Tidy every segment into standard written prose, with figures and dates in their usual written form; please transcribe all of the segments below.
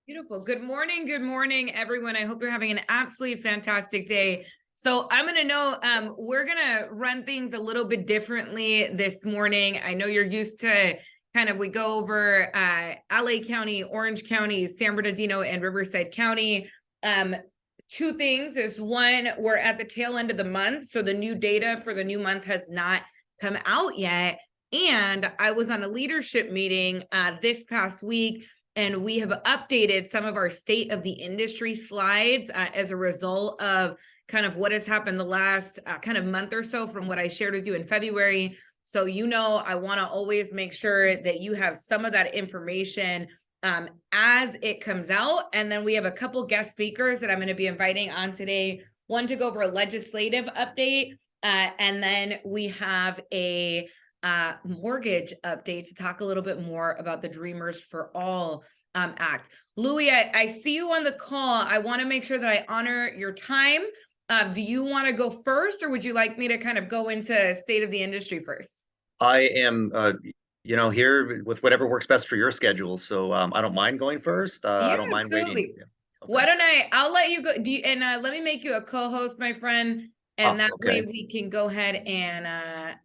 Beautiful. Good morning, everyone. I hope you're having an absolutely fantastic day. So I'm going to know, we're going to run things a little bit differently this morning. I know you're used to we go over LA County, Orange County, San Bernardino, and Riverside County. Two things is one, we're at the tail end of the month. So the new data for the new month has not come out yet. And I was on a leadership meeting this past week, and we have updated some of our state of the industry slides as a result of what has happened the last month or so from what I shared with you in February. So, I want to always make sure that you have some of that information as it comes out. And then we have a couple guest speakers that I'm going to be inviting on today. One to go over a legislative update. And then we have a mortgage update to talk a little bit more about the Dreamers for All Act. Louis, I see you on the call. I want to make sure that I honor your time. Do you want to go first, or would you like me to go into state of the industry first? I am, here with whatever works best for your schedule. So I don't mind going first. Yeah, I don't mind waiting. absolutely. Yeah. Okay. Why don't I'll let you go. Let me make you a co-host, my friend, and that way Okay. we can go ahead and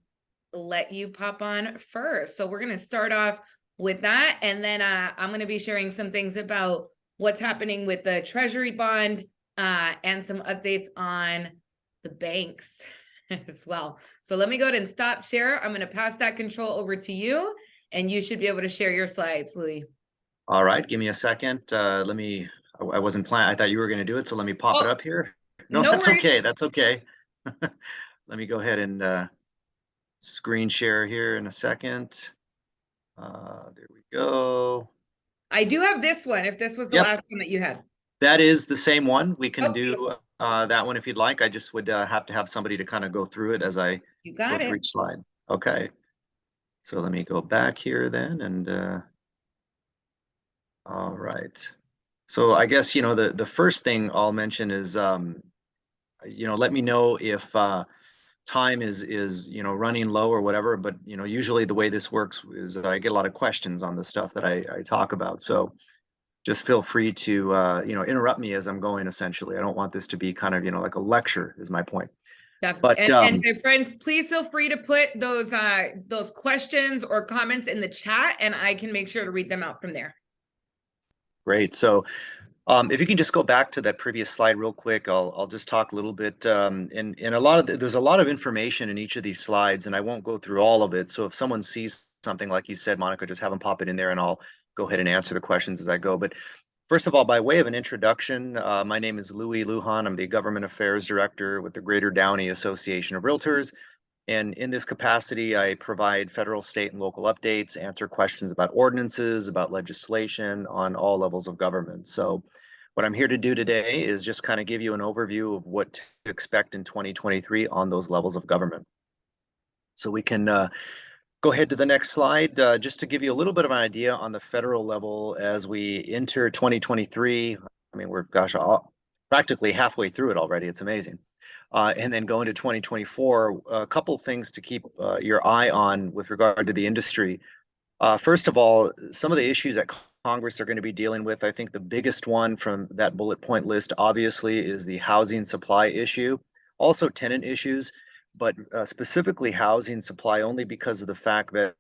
let you pop on first. So we're going to start off with that. And then I'm going to be sharing some things about what's happening with the Treasury bond and some updates on the banks as well. So let me go ahead and stop share. I'm going to pass that control over to you, and you should be able to share your slides, Louis. All right. Give me a second. I wasn't planning. I thought you were going to do it. So let me pop it up here. No, No that's worries. okay. That's okay. Let me go ahead and screen share here in a second. There we go. I do have this one, if this was the Yep. last one that you had. That is the same one. We can Oh, do beautiful. that one if you'd like. I just would have to have somebody to kind of go through it as I You go got through it. each slide. Okay. So let me go back here then and all right. So I guess, the first thing I'll mention is, let me know if time is running low or whatever. But, usually the way this works is that I get a lot of questions on the stuff that I talk about. So just feel free to, interrupt me as I'm going, essentially. I don't want this to be like a lecture is my point. Definitely. But And my friends, please feel free to put those questions or comments in the chat, and I can make sure to read them out from there. great. So if you can just go back to that previous slide real quick, I'll just talk a little bit. And there's a lot of information in each of these slides, and I won't go through all of it. So if someone sees something like you said, Monica, just have them pop it in there, and I'll go ahead and answer the questions as I go. But first of all, by way of an introduction, my name is Louis Lujan. I'm the Government Affairs Director with the Greater Downey Association of Realtors. And in this capacity, I provide federal, state, and local updates, answer questions about ordinances, about legislation on all levels of government. So what I'm here to do today is just kind of give you an overview of what to expect in 2023 on those levels of government. So we can go ahead to the next slide, just to give you a little bit of an idea on the federal level as we enter 2023. I mean, we're, practically halfway through it already. It's amazing. And then go into 2024, a couple things to keep your eye on with regard to the industry. First of all, some of the issues that Congress are going to be dealing with, I think the biggest one from that bullet point list, obviously, is the housing supply issue. Also tenant issues, but specifically housing supply only because of the fact that,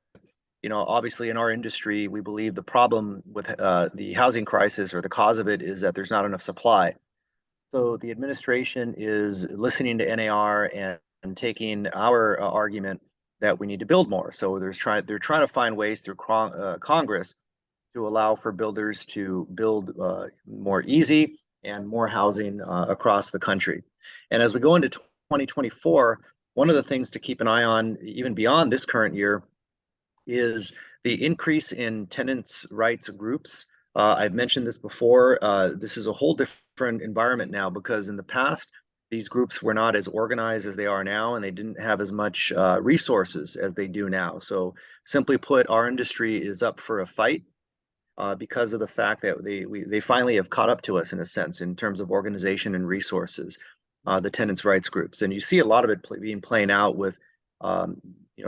obviously in our industry, we believe the problem with the housing crisis, or the cause of it, is that there's not enough supply. So the administration is listening to NAR and taking our argument that we need to build more. So they're trying to find ways through Congress to allow for builders to build more easy and more housing across the country. And as we go into 2024, one of the things to keep an eye on, even beyond this current year, is the increase in tenants' rights groups. I've mentioned this before. This is a whole different environment now, because in the past, these groups were not as organized as they are now, and they didn't have as much resources as they do now. So simply put, our industry is up for a fight because of the fact that they finally have caught up to us, in a sense, in terms of organization and resources, the tenants' rights groups. And you see a lot of it being playing out with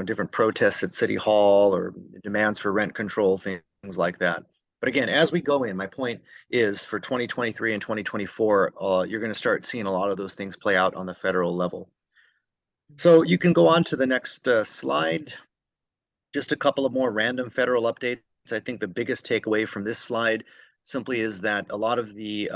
different protests at City Hall, or demands for rent control, things like that. But again, as we go in, my point is for 2023 and 2024, you're going to start seeing a lot of those things play out on the federal level. So you can go on to the next slide. Just a couple of more random federal updates. I think the biggest takeaway from this slide simply is that a lot of the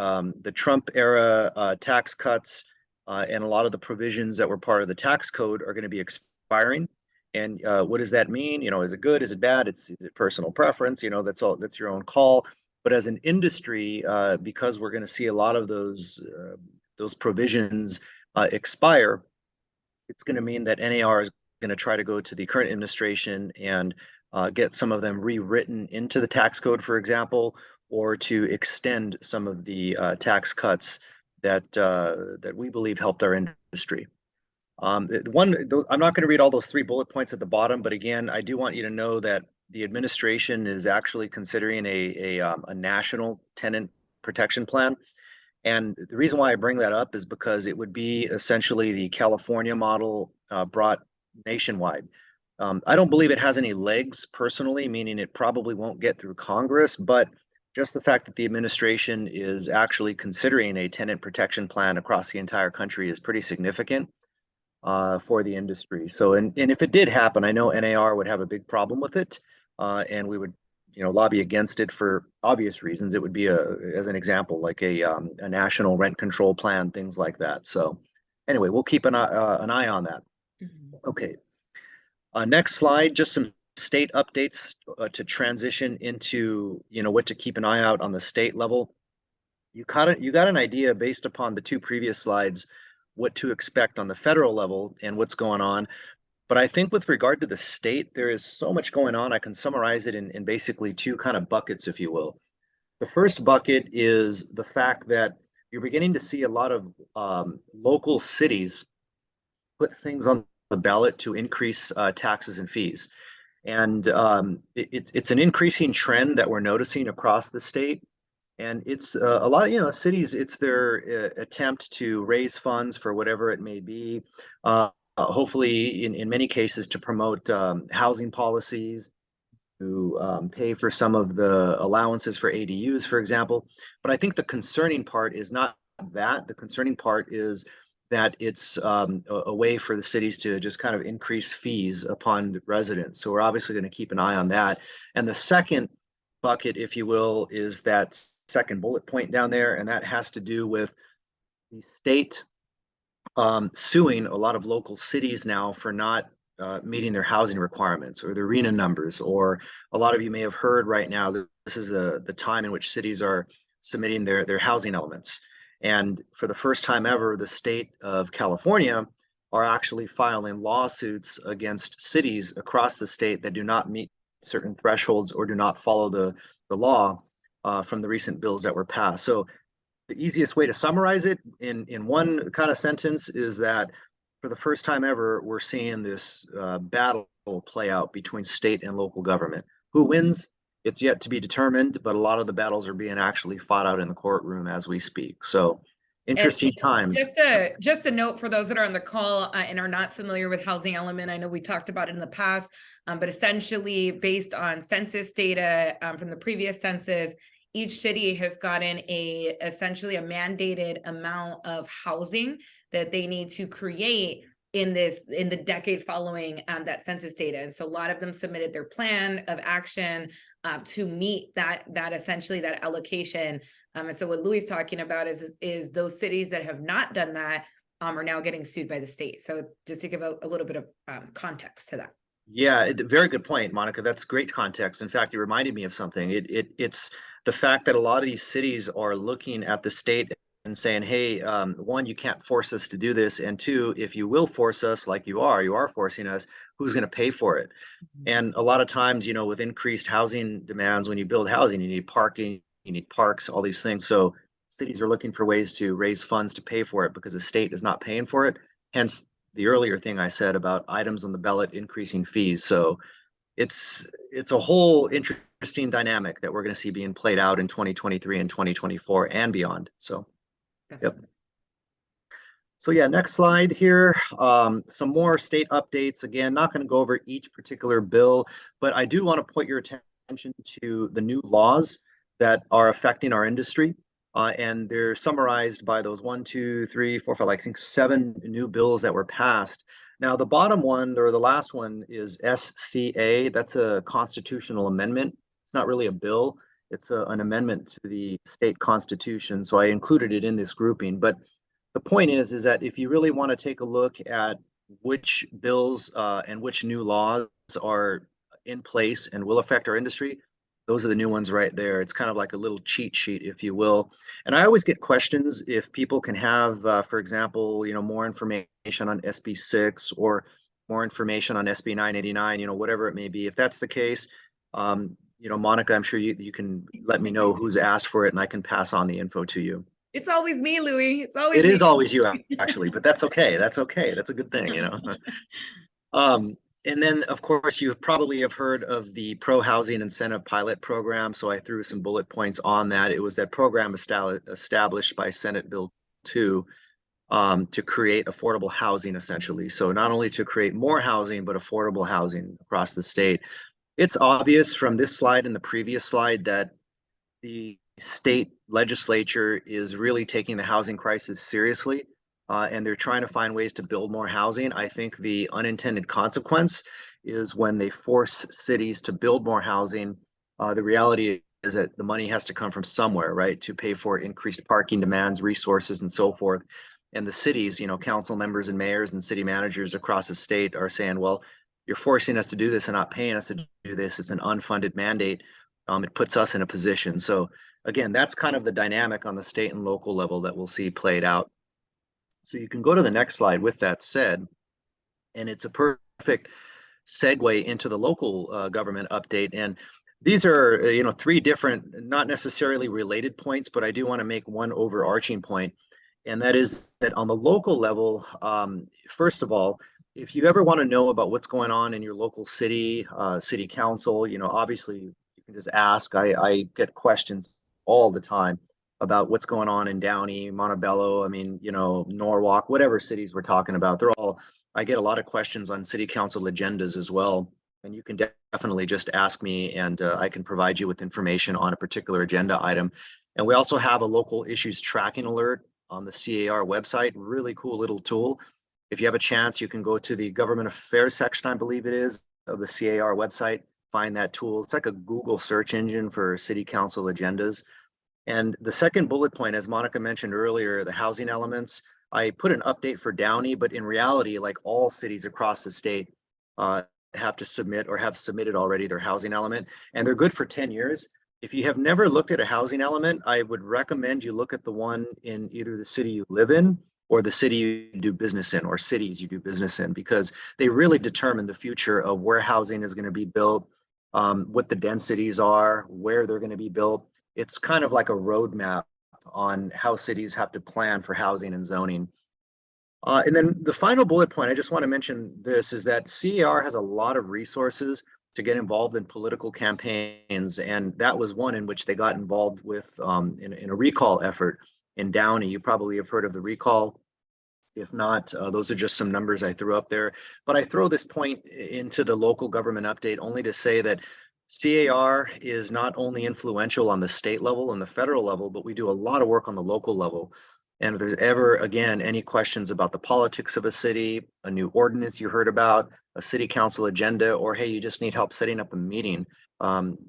Trump era tax cuts and a lot of the provisions that were part of the tax code are going to be expiring. And what does that mean? You know, is it good? Is it bad? Is it personal preference? You know, that's all. That's your own call. But as an industry, because we're going to see a lot of those provisions expire, it's going to mean that NAR is going to try to go to the current administration and get some of them rewritten into the tax code, for example, or to extend some of the tax cuts that we believe helped our industry. I'm not going to read all those 3 bullet points at the bottom, but again, I do want you to know that the administration is actually considering a national tenant protection plan. And the reason why I bring that up is because it would be essentially the California model brought nationwide. I don't believe it has any legs personally, meaning it probably won't get through Congress, but just the fact that the administration is actually considering a tenant protection plan across the entire country is pretty significant for the industry. So, and if it did happen, I know NAR would have a big problem with it, and we would lobby against it for obvious reasons. It would be as an example, like a national rent control plan, things like that. So anyway, we'll keep an eye on that. Mhm. Okay. Next slide, just some state updates to transition into, what to keep an eye out on the state level. You got an idea based upon the 2 previous slides, what to expect on the federal level and what's going on. But I think with regard to the state, there is so much going on. I can summarize it in basically 2 kind of buckets, if you will. The first bucket is the fact that you're beginning to see a lot of local cities put things on the ballot to increase taxes and fees. And it's an increasing trend that we're noticing across the state. And it's a lot, cities, it's their attempt to raise funds for whatever it may be. Hopefully, in many cases, to promote housing policies, to pay for some of the allowances for ADUs, for example. But I think the concerning part is not that. The concerning part is that it's a way for the cities to just kind of increase fees upon residents. So we're obviously going to keep an eye on that. And the second bucket, if you will, is that second bullet point down there, and that has to do with the state suing a lot of local cities now for not meeting their housing requirements or their RENA numbers. Or a lot of you may have heard right now that this is the time in which cities are submitting their housing elements. And for the first time ever, the state of California are actually filing lawsuits against cities across the state that do not meet certain thresholds or do not follow the law from the recent bills that were passed. So the easiest way to summarize it in one kind of sentence is that for the first time ever, we're seeing this battle play out between state and local government. Who wins? It's yet to be determined, but a lot of the battles are being actually fought out in the courtroom as we speak. So And interesting times. just a note for those that are on the call and are not familiar with housing element. I know we talked about it in the past, but essentially based on census data from the previous census, each city has gotten essentially a mandated amount of housing that they need to create in the decade following that census data. And so a lot of them submitted their plan of action to meet that essentially that allocation. And so what Louis is talking about is those cities that have not done that are now getting sued by the state. So just to give a little bit of context to that. Yeah, very good point, Monica. That's great context. In fact, it reminded me of something. It's the fact that a lot of these cities are looking at the state and saying, hey, one, you can't force us to do this. And two, if you will force us like you are forcing us, who's going to pay for it? Mm-hmm. And a lot of times, with increased housing demands, when you build housing, you need parking, you need parks, all these things. So cities are looking for ways to raise funds to pay for it because the state is not paying for it. Hence the earlier thing I said about items on the ballot increasing fees. So it's a whole interesting dynamic that we're going to see being played out in 2023 and 2024 and beyond. So, yep. So yeah, next slide here. Some more state updates. Again, not going to go over each particular bill, but I do want to put your attention to the new laws that are affecting our industry. And they're summarized by those 1, 2, 3, 4, 5, I think 7 new bills that were passed. Now, the bottom one or the last one is SCA. That's a constitutional amendment. It's not really a bill. It's an amendment to the state constitution. So I included it in this grouping. But the point is that if you really want to take a look at which bills and which new laws are in place and will affect our industry, those are the new ones right there. It's kind of like a little cheat sheet, if you will. And I always get questions if people can have, for example, more information on SB 6 or more information on SB 989, whatever it may be. If that's the case, Monica, I'm sure you can let me know who's asked for it and I can pass on the info to you. It's always me, Louis. It's always It me. is always you, actually, but that's okay. That's okay. That's a good thing. And then, of course, you probably have heard of the Pro Housing Incentive Pilot Program. So I threw some bullet points on that. It was that program established by Senate Bill 2 to create affordable housing, essentially. So not only to create more housing, but affordable housing across the state. It's obvious from this slide and the previous slide that the state legislature is really taking the housing crisis seriously, and they're trying to find ways to build more housing. I think the unintended consequence is when they force cities to build more housing, the reality is that the money has to come from somewhere, right, to pay for increased parking demands, resources, and so forth. And the cities, council members and mayors and city managers across the state are saying, well, you're forcing us to do this and not paying us to do this. It's an unfunded mandate. It puts us in a position. So again, that's kind of the dynamic on the state and local level that we'll see played out. So you can go to the next slide with that said, and it's a perfect segue into the local government update. And these are, 3 different, not necessarily related points, but I do want to make one overarching point. And that is that on the local level, first of all, if you ever want to know about what's going on in your local city, city council, obviously you can just ask. I get questions all the time about what's going on in Downey, Montebello, Norwalk, whatever cities we're talking about. I get a lot of questions on city council agendas as well. And you can definitely just ask me and I can provide you with information on a particular agenda item. And we also have a local issues tracking alert on the CAR website, really cool little tool. If you have a chance, you can go to the government affairs section, I believe it is, of the CAR website, find that tool. It's like a Google search engine for city council agendas. And the second bullet point, as Monica mentioned earlier, the housing elements, I put an update for Downey, but in reality, like all cities across the state have to submit or have submitted already their housing element, and they're good for 10 years. If you have never looked at a housing element, I would recommend you look at the one in either the city you live in or the city you do business in, or cities you do business in, because they really determine the future of where housing is going to be built, what the densities are, where they're going to be built. It's kind of like a roadmap on how cities have to plan for housing and zoning. And then the final bullet point, I just want to mention this, is that CAR has a lot of resources to get involved in political campaigns. And that was one in which they got involved with in a recall effort in Downey. You probably have heard of the recall. If not, those are just some numbers I threw up there. But I throw this point into the local government update only to say that CAR is not only influential on the state level and the federal level, but we do a lot of work on the local level. And if there's ever, again, any questions about the politics of a city, a new ordinance you heard about, a city council agenda, or hey, you just need help setting up a meeting,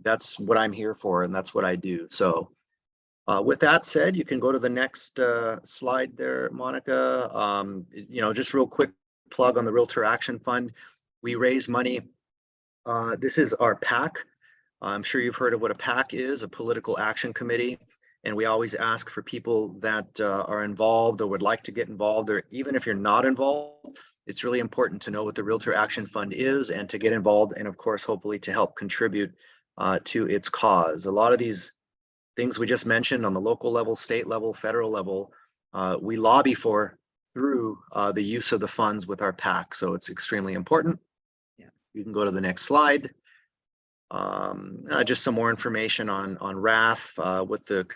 that's what I'm here for, and that's what I do. So with that said, you can go to the next slide there, Monica. Just real quick plug on the Realtor Action Fund. We raise money. This is our PAC. I'm sure you've heard of what a PAC is, a political action committee. And we always ask for people that are involved or would like to get involved, or even if you're not involved, it's really important to know what the Realtor Action Fund is and to get involved, and of course, hopefully to help contribute to its cause. A lot of these things we just mentioned on the local level, state level, federal level, we lobby for through the use of the funds with our PAC. So it's extremely important. Yeah. You can go to the next slide. Just some more information on RAF, what the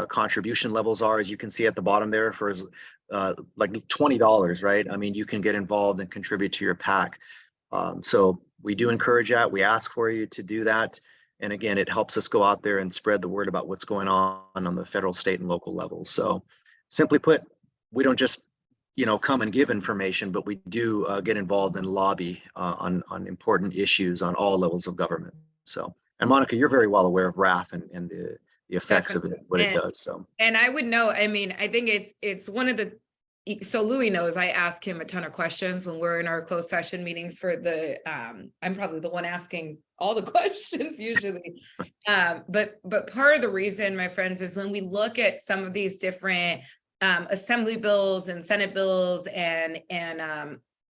contribution levels are. As you can see at the bottom there, for like $20, right? I mean, you can get involved and contribute to your PAC. So we do encourage that. We ask for you to do that. And again, it helps us go out there and spread the word about what's going on the federal, state, and local level. So simply put, we don't just, come and give information, but we do get involved and lobby on important issues on all levels of government. So, and Monica, you're very well aware of RAF and the effects of it, what it does. So, and I would know, I mean, I think it's one of the, so Louis knows I ask him a ton of questions when we're in our closed session meetings for the, I'm probably the one asking all the questions usually. But part of the reason, my friends, is when we look at some of these different assembly bills and Senate bills and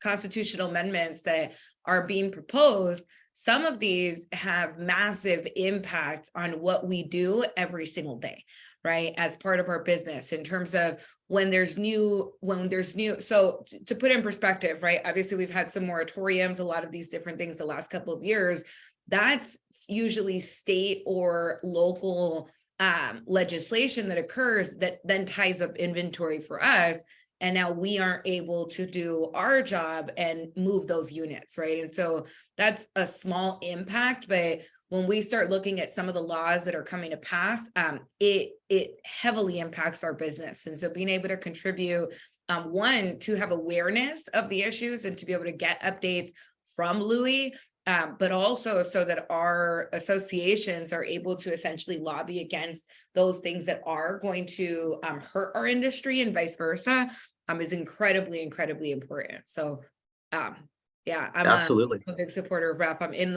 constitutional amendments that are being proposed, some of these have massive impact on what we do every single day, right? As part of our business, in terms of when there's new, so to put in perspective, right? Obviously we've had some moratoriums, a lot of these different things the last couple of years. That's usually state or local legislation that occurs that then ties up inventory for us. And now we aren't able to do our job and move those units, right? And so that's a small impact, but when we start looking at some of the laws that are coming to pass, it heavily impacts our business. And so being able to contribute, one, to have awareness of the issues and to be able to get updates from Louis, but also so that our associations are able to essentially lobby against those things that are going to hurt our industry and vice versa, is incredibly, incredibly important. So, yeah, I'm absolutely a big supporter of RAP. I'm in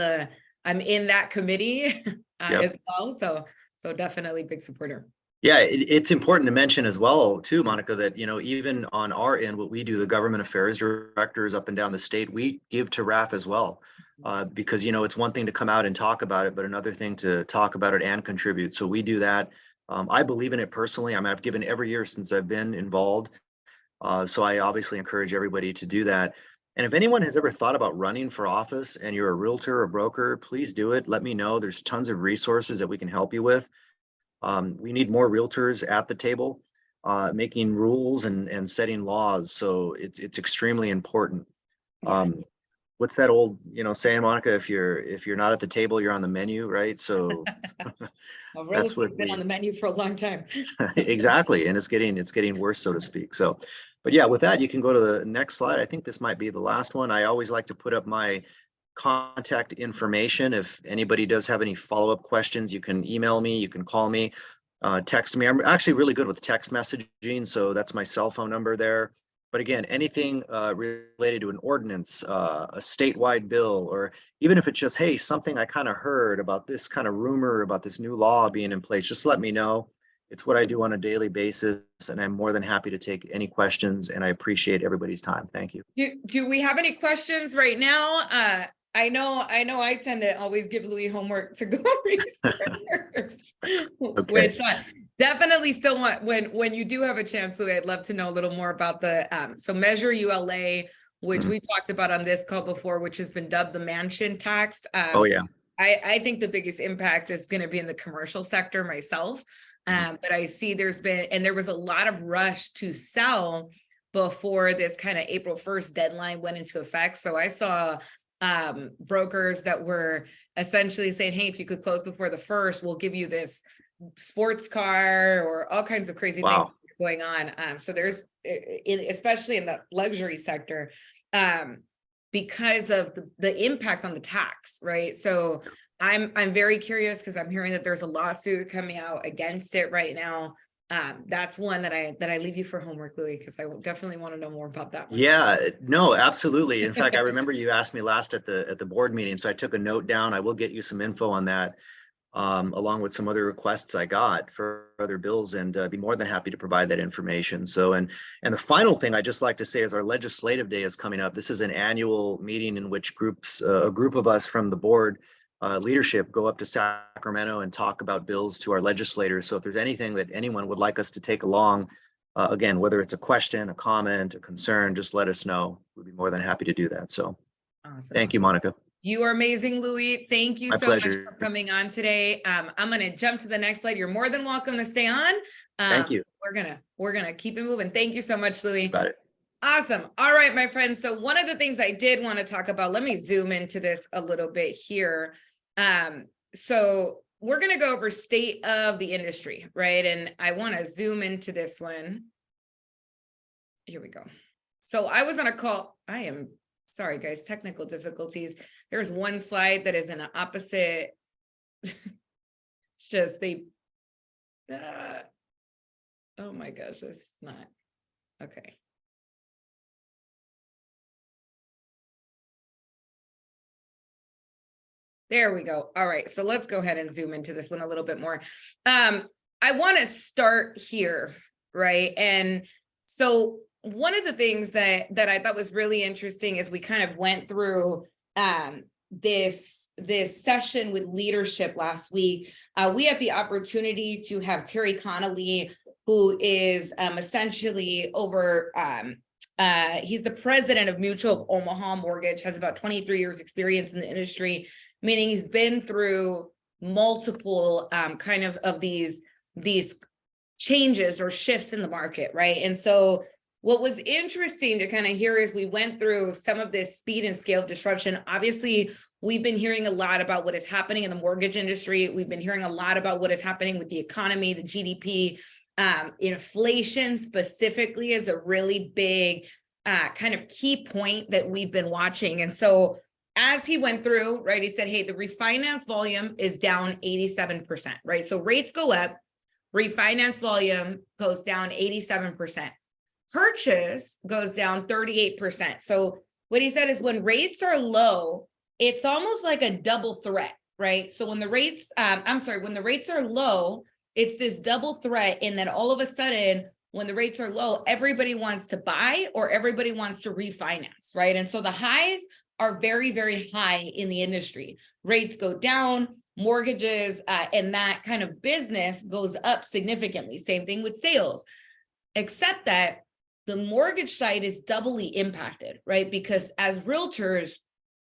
that committee as well. So definitely big supporter. Yeah, it's important to mention as well, too, Monica, that, even on our end, what we do, the government affairs directors up and down the state, we give to RAF as well. Because, it's one thing to come out and talk about it, but another thing to talk about it and contribute. So we do that. I believe in it personally. I mean, I've given every year since I've been involved. So I obviously encourage everybody to do that. And if anyone has ever thought about running for office and you're a realtor or broker, please do it. Let me know. There's tons of resources that we can help you with. We need more realtors at the table, making rules and setting laws. So it's extremely important. Yes. What's that old, saying, Monica? If you're not at the table, you're on the menu, right? So Well, real that's what estate's been on the menu for a long time. exactly, and it's getting worse, so to speak. So, but yeah, with that, you can go to the next slide. I think this might be the last one. I always like to put up my contact information. If anybody does have any follow-up questions, you can email me, you can call me, text me. I'm actually really good with text messaging, so that's my cell phone number there. But again, anything related to an ordinance, a statewide bill, or even if it's just, hey, something I kind of heard about this kind of rumor about this new law being in place, just let me know. It's what I do on a daily basis, and I'm more than happy to take any questions, and I appreciate everybody's time. Thank you. Do we have any questions right now? I know I tend to always give Louis homework to go research, Okay. which definitely still want, when you do have a chance, Louis, I'd love to know a little more about the, so Measure ULA, which we talked about on this call before, which has been dubbed the mansion tax. Oh, yeah. I think the biggest impact is going to be in the commercial sector myself. But I see there was a lot of rush to sell before this kind of April 1st deadline went into effect. So I saw brokers that were essentially saying, hey, if you could close before the 1st, we'll give you this sports car or all kinds of crazy things going on. So there's, especially in the luxury sector, because of the impact on the tax, right? So I'm very curious because I'm hearing that there's a lawsuit coming out against it right now. That's one that I leave you for homework, Louis, because I definitely want to know more about that one. Yeah, no, absolutely. In fact, I remember you asked me last at the board meeting, so I took a note down. I will get you some info on that, along with some other requests I got for other bills, and be more than happy to provide that information. So, and the final thing I just like to say is our legislative day is coming up. This is an annual meeting in which a group of us from the board leadership go up to Sacramento and talk about bills to our legislators. So if there's anything that anyone would like us to take along, again, whether it's a question, a comment, a concern, just let us know. We'd be more than happy to do that. So Awesome. Thank you, Monica. You are amazing, Louis. Thank you My so pleasure. much for coming on today. I'm going to jump to the next slide. You're more than welcome to stay on. Thank you. We're gonna keep it moving. Thank you so much, Louis. Got it. Awesome. All right, my friends. So one of the things I did want to talk about, let me zoom into this a little bit here. So we're going to go over state of the industry, right? And I want to zoom into this one. Here we go. So I was on a call. I am sorry, guys, technical difficulties. There's one slide that is in an opposite. It's just oh my gosh, this is not okay. There we go. All right, so let's go ahead and zoom into this one a little bit more. I want to start here, right? And so one of the things that I thought was really interesting as we kind of went through this session with leadership last week, we had the opportunity to have Terry Connolly, who is essentially over he's the president of Mutual of Omaha Mortgage, has about 23 years experience in the industry, meaning he's been through multiple kind of these changes or shifts in the market, right? And so what was interesting to kind of hear is we went through some of this speed and scale of disruption. Obviously, we've been hearing a lot about what is happening in the mortgage industry. We've been hearing a lot about what is happening with the economy, the GDP. Inflation specifically is a really big kind of key point that we've been watching. And so as he went through, right, he said, hey, the refinance volume is down 87%, right? So rates go up, refinance volume goes down 87%. Purchase goes down 38%. So what he said is when rates are low, it's almost like a double threat, right? So when the rates, when the rates are low, it's this double threat in that all of a sudden, when the rates are low, everybody wants to buy or everybody wants to refinance, right? And so the highs are very, very high in the industry. Rates go down, mortgages and that kind of business goes up significantly. Same thing with sales, except that the mortgage side is doubly impacted, right? Because as realtors,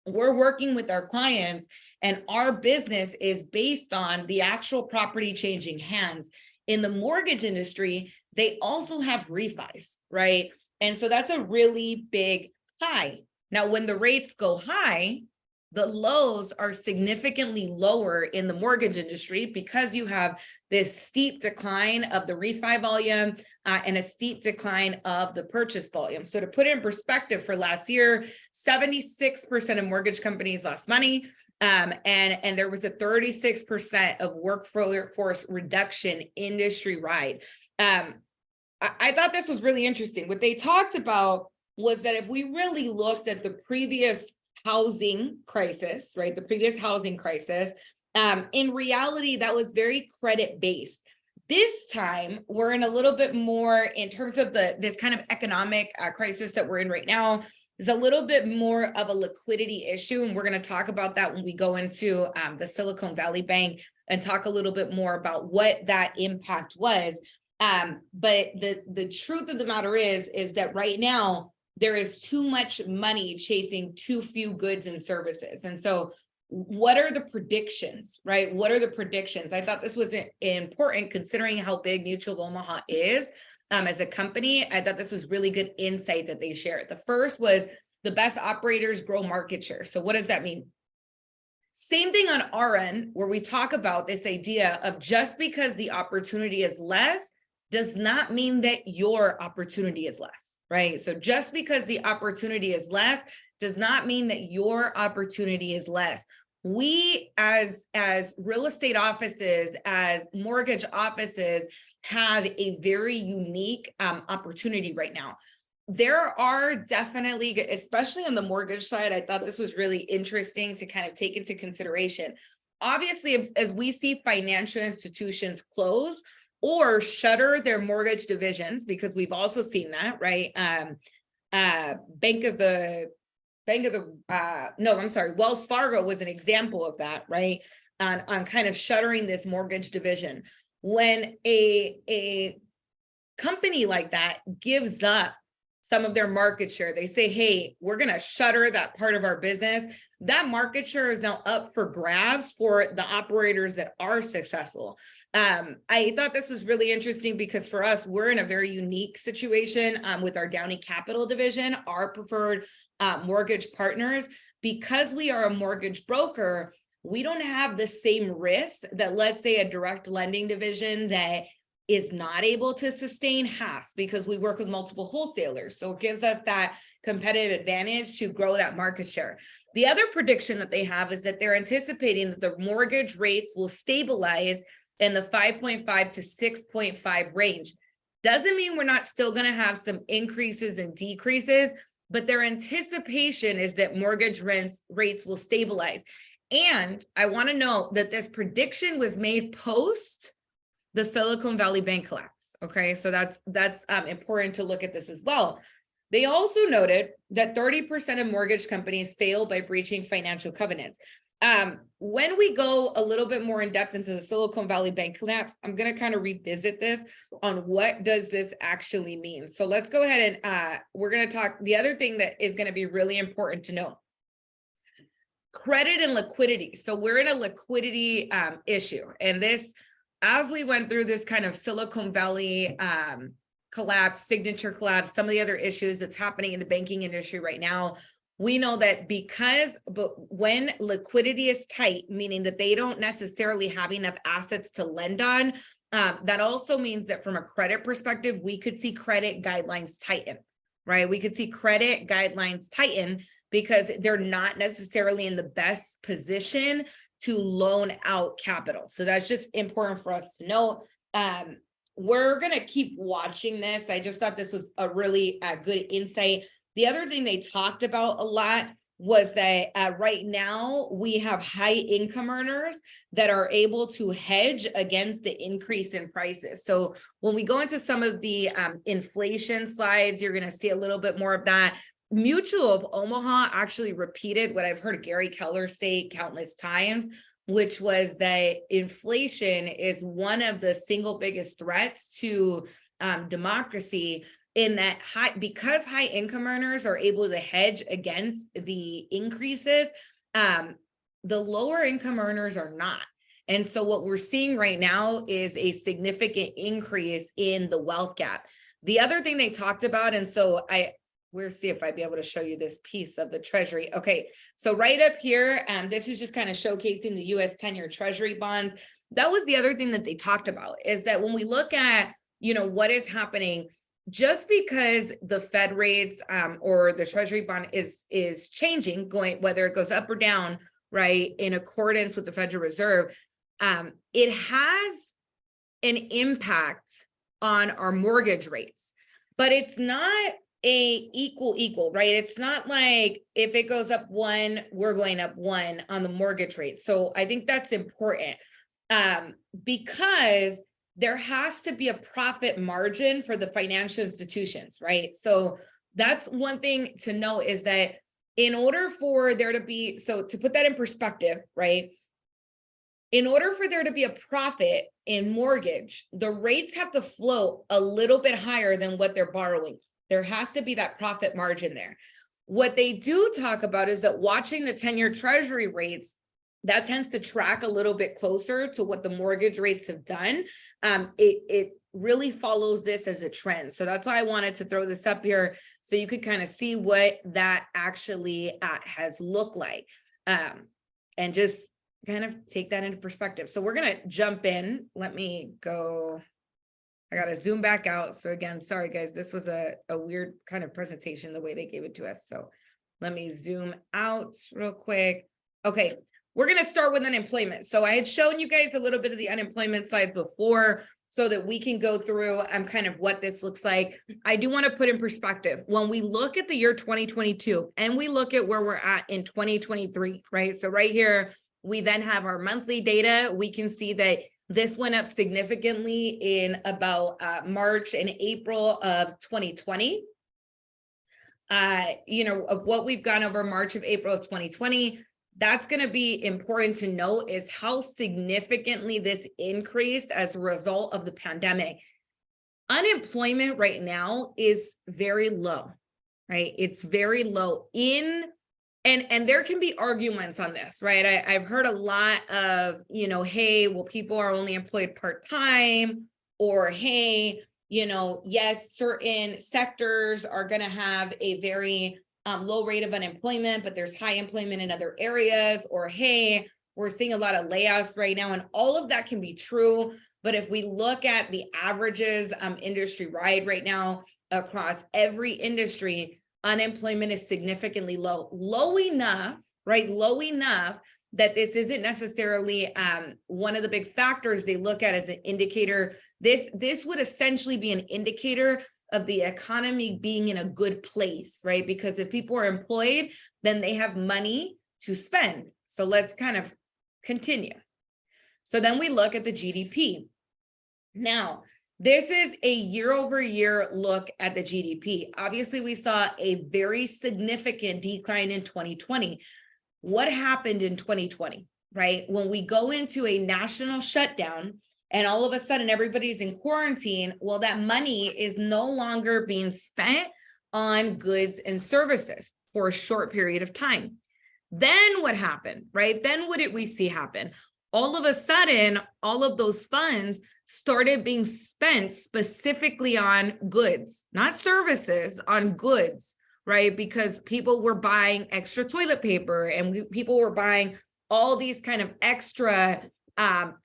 we're working with our clients and our business is based on the actual property changing hands. In the mortgage industry, they also have refis, right? And so that's a really big high. Now, when the rates go high, the lows are significantly lower in the mortgage industry because you have this steep decline of the refi volume and a steep decline of the purchase volume. So to put it in perspective, for last year, 76% of mortgage companies lost money. And there was a 36% of workforce reduction industry-wide. I thought this was really interesting. What they talked about was that if we really looked at the previous housing crisis, right? The previous housing crisis, in reality, that was very credit-based. This time, we're in a little bit more in terms of this kind of economic crisis that we're in right now, is a little bit more of a liquidity issue. And we're going to talk about that when we go into the Silicon Valley Bank and talk a little bit more about what that impact was. But the truth of the matter is that right now, there is too much money chasing too few goods and services. And so what are the predictions, right? What are the predictions? I thought this was important considering how big Mutual of Omaha is as a company. I thought this was really good insight that they shared. The first was the best operators grow market share. So what does that mean? Same thing on our end, where we talk about this idea of just because the opportunity is less does not mean that your opportunity is less. Right? So just because the opportunity is less does not mean that your opportunity is less. We as real estate offices, as mortgage offices, have a very unique opportunity right now. There are definitely, especially on the mortgage side, I thought this was really interesting to kind of take into consideration. Obviously, as we see financial institutions close or shutter their mortgage divisions, because we've also seen that, right? Wells Fargo was an example of that, right? On kind of shuttering this mortgage division. When a company like that gives up some of their market share, they say, hey, we're going to shutter that part of our business. That market share is now up for grabs for the operators that are successful. I thought this was really interesting because for us, we're in a very unique situation with our Downey Capital division, our preferred mortgage partners. Because we are a mortgage broker, we don't have the same risk that, let's say, a direct lending division that is not able to sustain has, because we work with multiple wholesalers. So it gives us that competitive advantage to grow that market share. The other prediction that they have is that they're anticipating that the mortgage rates will stabilize in the 5.5 to 6.5 range. Doesn't mean we're not still going to have some increases and decreases, but their anticipation is that mortgage rates will stabilize. And I want to note that this prediction was made post the Silicon Valley Bank collapse. Okay, so that's important to look at this as well. They also noted that 30% of mortgage companies fail by breaching financial covenants. When we go a little bit more in depth into the Silicon Valley Bank collapse, I'm going to kind of revisit this on what does this actually mean. So let's go ahead and we're going to talk. The other thing that is going to be really important to know: credit and liquidity. So we're in a liquidity issue, and this, as we went through this kind of Silicon Valley collapse, signature collapse, some of the other issues that's happening in the banking industry right now, we know that but when liquidity is tight, meaning that they don't necessarily have enough assets to lend on, that also means that from a credit perspective, we could see credit guidelines tighten, right? We could see credit guidelines tighten because they're not necessarily in the best position to loan out capital. So that's just important for us to know. We're going to keep watching this. I just thought this was a really good insight. The other thing they talked about a lot was that right now we have high income earners that are able to hedge against the increase in prices. So when we go into some of the inflation slides, you're going to see a little bit more of that. Mutual of Omaha actually repeated what I've heard Gary Keller say countless times, which was that inflation is one of the single biggest threats to democracy, in that because high income earners are able to hedge against the increases, the lower income earners are not. And so what we're seeing right now is a significant increase in the wealth gap. The other thing they talked about, and so we'll see if I'd be able to show you this piece of the Treasury. Okay, so right up here, this is just kind of showcasing the US 10-year Treasury bonds. That was the other thing that they talked about, is that when we look at, what is happening, just because the Fed rates or the Treasury bond is changing, whether it goes up or down, right, in accordance with the Federal Reserve, it has an impact on our mortgage rates, but it's not a equal, right? It's not like if it goes up 1, we're going up 1 on the mortgage rate. So I think that's important because there has to be a profit margin for the financial institutions, right? So that's one thing to know, is that in order for there to be, so to put that in perspective, right? In order for there to be a profit in mortgage, the rates have to float a little bit higher than what they're borrowing. There has to be that profit margin there. What they do talk about is that watching the 10-year Treasury rates, that tends to track a little bit closer to what the mortgage rates have done. It really follows this as a trend. So that's why I wanted to throw this up here so you could kind of see what that actually has looked like, and just kind of take that into perspective. So we're going to jump in. Let me go. I got to zoom back out. So again, sorry guys, this was a weird kind of presentation, the way they gave it to us. So let me zoom out real quick. Okay. We're going to start with unemployment. So I had shown you guys a little bit of the unemployment slides before so that we can go through kind of what this looks like. I do want to put in perspective, when we look at the year 2022 and we look at where we're at in 2023, right? So right here, we then have our monthly data. We can see that this went up significantly in about March and April of 2020. Of what we've gone over March of April of 2020, that's going to be important to note, is how significantly this increased as a result of the pandemic. Unemployment right now is very low, right? It's very low and there can be arguments on this, right? I've heard a lot of, hey, well, people are only employed part-time, or hey, yes, certain sectors are going to have a very low rate of unemployment, but there's high employment in other areas, or hey, we're seeing a lot of layoffs right now, and all of that can be true. But if we look at the averages industry-wide right now across every industry, unemployment is significantly low enough, right? Low enough that this isn't necessarily one of the big factors they look at as an indicator. This would essentially be an indicator of the economy being in a good place, right? Because if people are employed, then they have money to spend. So let's kind of continue. So then we look at the GDP. Now, this is a year-over-year look at the GDP. Obviously, we saw a very significant decline in 2020. What happened in 2020, right? When we go into a national shutdown and all of a sudden everybody's in quarantine, well, that money is no longer being spent on goods and services for a short period of time. Then what happened, right? Then what did we see happen? All of a sudden, all of those funds started being spent specifically on goods, not services, on goods, right? Because people were buying extra toilet paper and people were buying all these kind of extra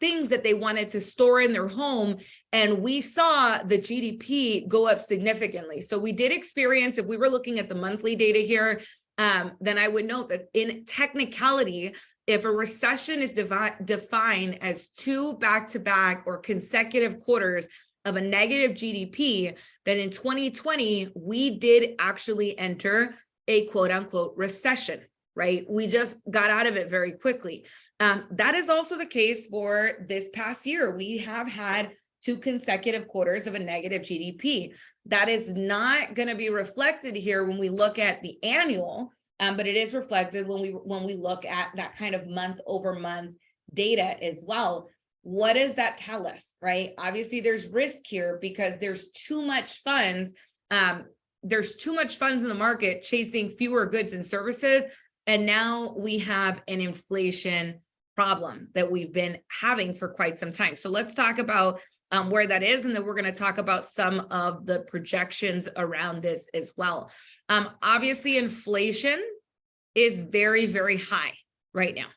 things that they wanted to store in their home. And we saw the GDP go up significantly. So we did experience, if we were looking at the monthly data here, then I would note that in technicality, if a recession is defined as 2 back-to-back or consecutive quarters of a negative GDP, then in 2020, we did actually enter a quote unquote recession, right? We just got out of it very quickly. That is also the case for this past year. We have had 2 consecutive quarters of a negative GDP. That is not going to be reflected here when we look at the annual, but it is reflected when we look at that kind of month-over-month data as well. What does that tell us, right? Obviously, there's risk here because there's too much funds. There's too much funds in the market chasing fewer goods and services. And now we have an inflation problem that we've been having for quite some time. So let's talk about where that is. And then we're going to talk about some of the projections around this as well. Obviously, inflation is very, very high right now.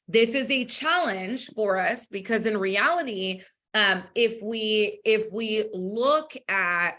This is a challenge for us because in reality, if we look at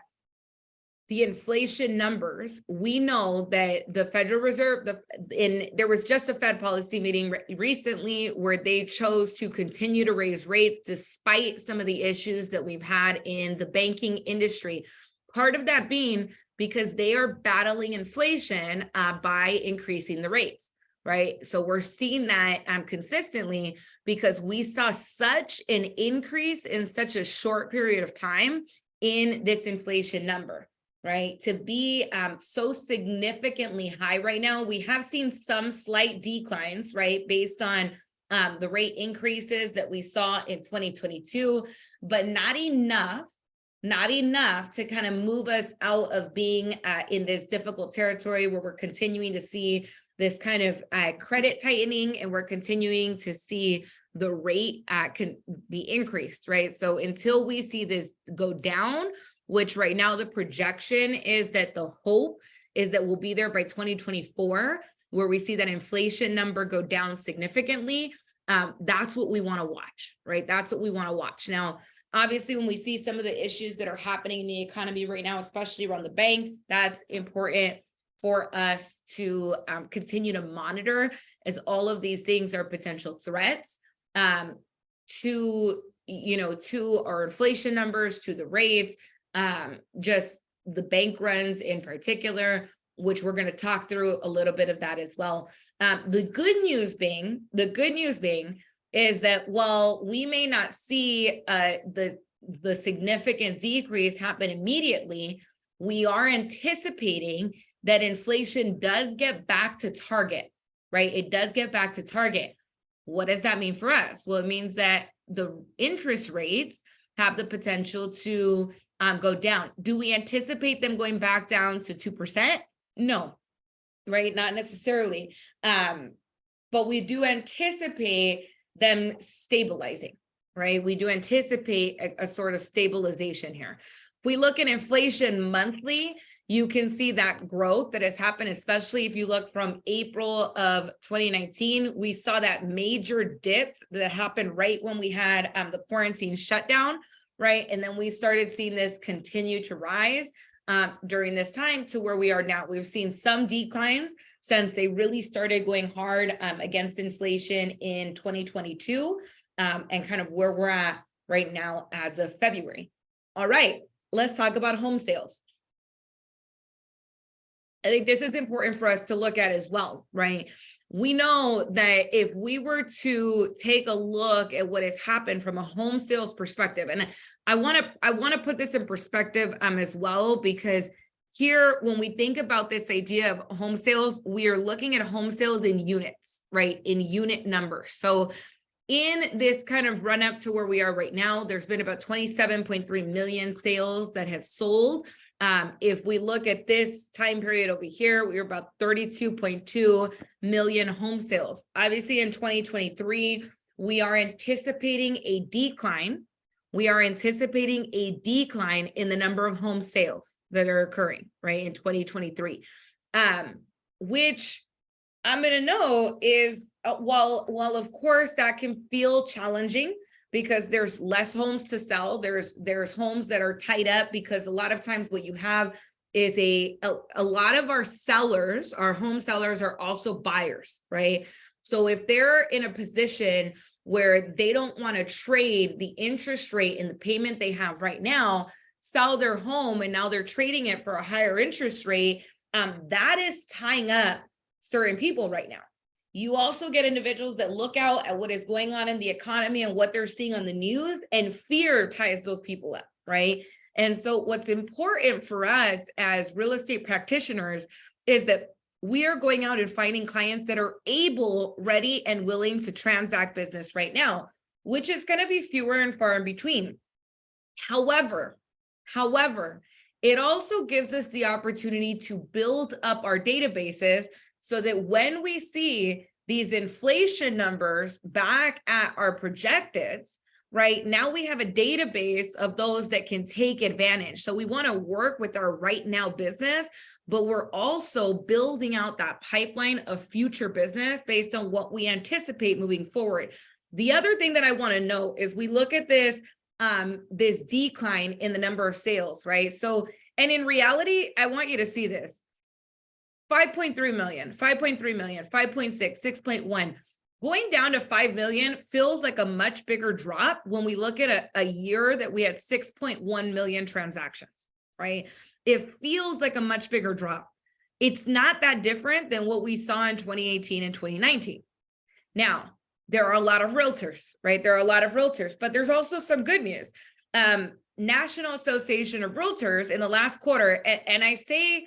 the inflation numbers, we know that the Federal Reserve, there was just a Fed policy meeting recently where they chose to continue to raise rates despite some of the issues that we've had in the banking industry. Part of that being because they are battling inflation by increasing the rates, right? So we're seeing that consistently because we saw such an increase in such a short period of time in this inflation number. Right, to be so significantly high right now. We have seen some slight declines, right, based on the rate increases that we saw in 2022, but not enough to kind of move us out of being in this difficult territory where we're continuing to see this kind of credit tightening and we're continuing to see the rate can be increased, right? So until we see this go down, which right now the projection is that the hope is that we'll be there by 2024, where we see that inflation number go down significantly. That's what we want to watch, right? That's what we want to watch. Now, obviously, when we see some of the issues that are happening in the economy right now, especially around the banks, that's important for us to continue to monitor, as all of these things are potential threats to our inflation numbers, to the rates, just the bank runs in particular, which we're going to talk through a little bit of that as well. The good news being is that while we may not see the significant decrease happen immediately, we are anticipating that inflation does get back to target, right? It does get back to target. What does that mean for us? Well, it means that the interest rates have the potential to go down. Do we anticipate them going back down to 2%? No, right? Not necessarily. But we do anticipate them stabilizing, right? We do anticipate a sort of stabilization here. If we look at inflation monthly, you can see that growth that has happened, especially if you look from April of 2019, we saw that major dip that happened right when we had the quarantine shutdown, right? And then we started seeing this continue to rise during this time to where we are now. We've seen some declines since they really started going hard against inflation in 2022 and kind of where we're at right now as of February. All right, let's talk about home sales. I think this is important for us to look at as well, right? We know that if we were to take a look at what has happened from a home sales perspective, and I want to put this in perspective as well, because here, when we think about this idea of home sales, we are looking at home sales in units, right? In unit numbers. So in this kind of run up to where we are right now, there's been about 27.3 million sales that have sold. If we look at this time period over here, we were about 32.2 million home sales. Obviously, in 2023, we are anticipating a decline. We are anticipating a decline in the number of home sales that are occurring, right, in 2023, which I'm going to know is, while of course that can feel challenging, because there's less homes to sell. There's homes that are tied up, because a lot of times what you have is a lot of our sellers, our home sellers, are also buyers, right? So if they're in a position where they don't want to trade the interest rate and the payment they have right now, sell their home, and now they're trading it for a higher interest rate, that is tying up certain people right now. You also get individuals that look out at what is going on in the economy and what they're seeing on the news, and fear ties those people up, right? And so what's important for us as real estate practitioners is that we are going out and finding clients that are able, ready, and willing to transact business right now, which is going to be fewer and far in between. However, it also gives us the opportunity to build up our databases so that when we see these inflation numbers back at our projecteds, right, now we have a database of those that can take advantage. So we want to work with our right now business, but we're also building out that pipeline of future business based on what we anticipate moving forward. The other thing that I want to note is we look at this, this decline in the number of sales, right? So, and in reality, I want you to see this. 5.3 million, 5.3 million, 5.6, 6.1. Going down to 5 million feels like a much bigger drop when we look at a year that we had 6.1 million transactions, right? It feels like a much bigger drop. It's not that different than what we saw in 2018 and 2019. Now, there are a lot of realtors, right? There are a lot of realtors, but there's also some good news. National Association of Realtors in the last quarter, and I say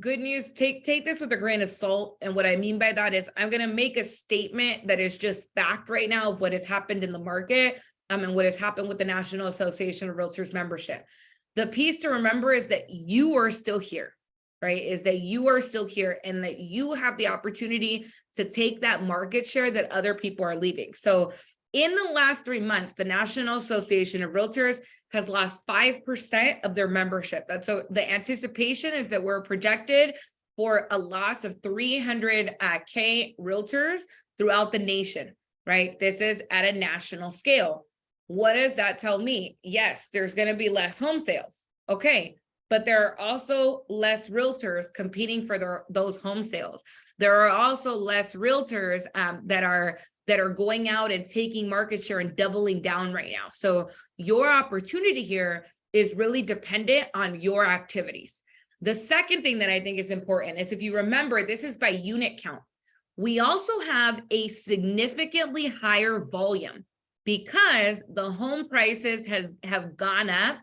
good news, take this with a grain of salt. And what I mean by that is I'm going to make a statement that is just fact right now of what has happened in the market and what has happened with the National Association of Realtors membership. The piece to remember is that you are still here, right? Is that you are still here and that you have the opportunity to take that market share that other people are leaving. So in the last 3 months, the National Association of Realtors has lost 5% of their membership. That's so the anticipation is that we're projected for a loss of 300K realtors throughout the nation, right? This is at a national scale. What does that tell me? Yes, there's going to be less home sales. Okay. But there are also less realtors competing for those home sales. There are also less realtors that are going out and taking market share and doubling down right now. So your opportunity here is really dependent on your activities. The second thing that I think is important is, if you remember, this is by unit count. We also have a significantly higher volume because the home prices have gone up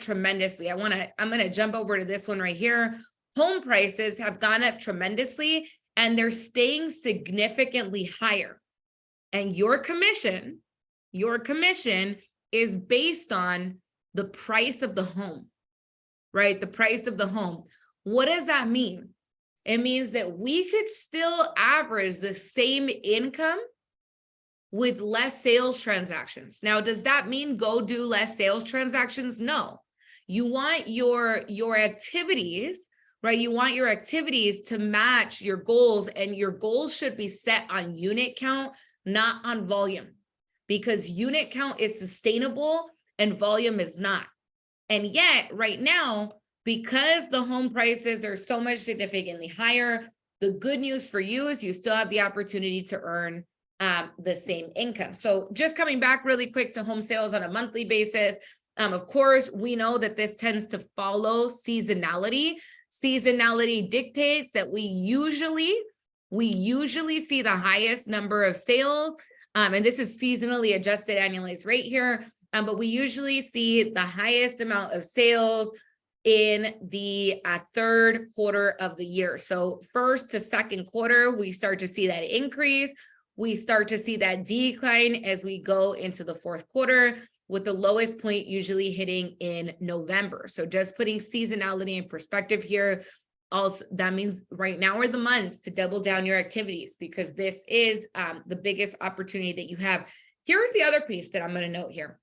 tremendously. I'm going to jump over to this one right here. Home prices have gone up tremendously and they're staying significantly higher. And your commission is based on the price of the home, right? The price of the home. What does that mean? It means that we could still average the same income with less sales transactions. Now, does that mean go do less sales transactions? No. You want your activities, right? You want your activities to match your goals, and your goals should be set on unit count, not on volume, because unit count is sustainable and volume is not. And yet right now, because the home prices are so much significantly higher, the good news for you is you still have the opportunity to earn the same income. So just coming back really quick to home sales on a monthly basis. Of course, we know that this tends to follow seasonality. Seasonality dictates that we usually see the highest number of sales. And this is seasonally adjusted annualized rate here. But we usually see the highest amount of sales in the third quarter of the year. So first to second quarter, we start to see that increase. We start to see that decline as we go into the fourth quarter, with the lowest point usually hitting in November. So just putting seasonality in perspective here. Also, that means right now are the months to double down your activities, because this is the biggest opportunity that you have. Here's the other piece that I'm going to note here.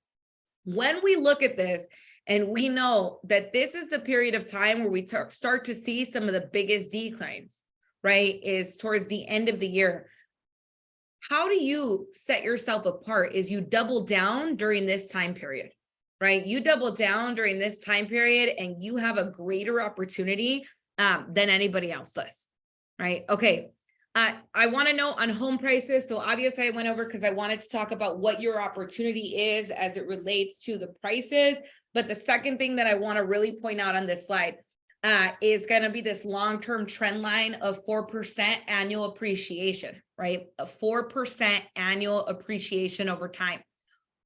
When we look at this and we know that this is the period of time where we start to see some of the biggest declines, right, is towards the end of the year. How do you set yourself apart? Is you double down during this time period, right? You double down during this time period and you have a greater opportunity than anybody else does, right? Okay. I want to know on home prices. So obviously I went over because I wanted to talk about what your opportunity is as it relates to the prices. But the second thing that I want to really point out on this slide is going to be this long-term trend line of 4% annual appreciation, right? A 4% annual appreciation over time.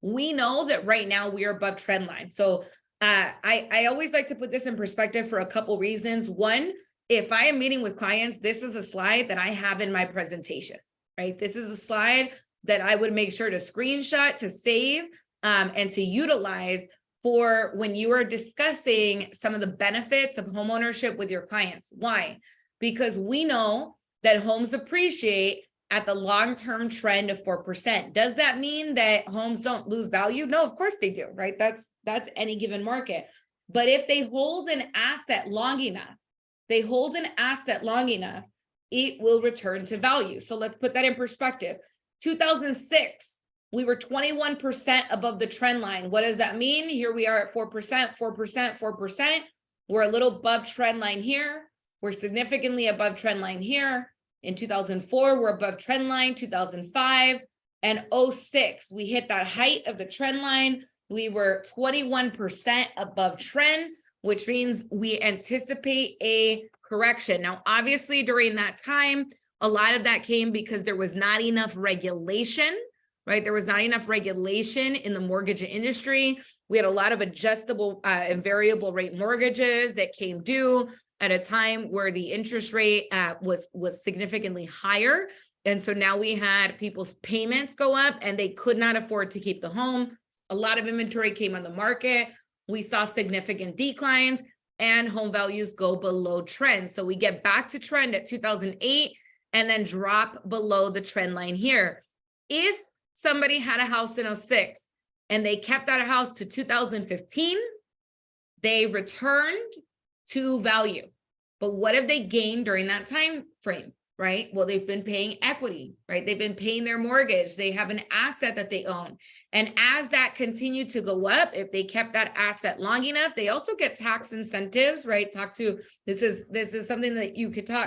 We know that right now we are above trend line. So I always like to put this in perspective for a couple reasons. One, if I am meeting with clients, this is a slide that I have in my presentation, right? This is a slide that I would make sure to screenshot, to save, and to utilize for when you are discussing some of the benefits of homeownership with your clients. Why? Because we know that homes appreciate at the long-term trend of 4%. Does that mean that homes don't lose value? No, of course they do, right? That's any given market. But if they hold an asset long enough, it will return to value. So let's put that in perspective. 2006, we were 21% above the trend line. What does that mean? Here we are at 4%, 4%, 4%. We're a little above trend line here. We're significantly above trend line here. In 2004, we're above trend line. 2005 and 06, we hit that height of the trend line. We were 21% above trend, which means we anticipate a correction. Now, obviously, during that time, a lot of that came because there was not enough regulation, right? There was not enough regulation in the mortgage industry. We had a lot of adjustable and variable rate mortgages that came due at a time where the interest rate was significantly higher. And so now we had people's payments go up and they could not afford to keep the home. A lot of inventory came on the market. We saw significant declines and home values go below trend. So we get back to trend at 2008 and then drop below the trend line here. If somebody had a house in 06 and they kept that house to 2015, they returned to value. But what have they gained during that time frame, right? Well, they've been paying equity, right? They've been paying their mortgage. They have an asset that they own. And as that continued to go up, if they kept that asset long enough, they also get tax incentives, right? This is something that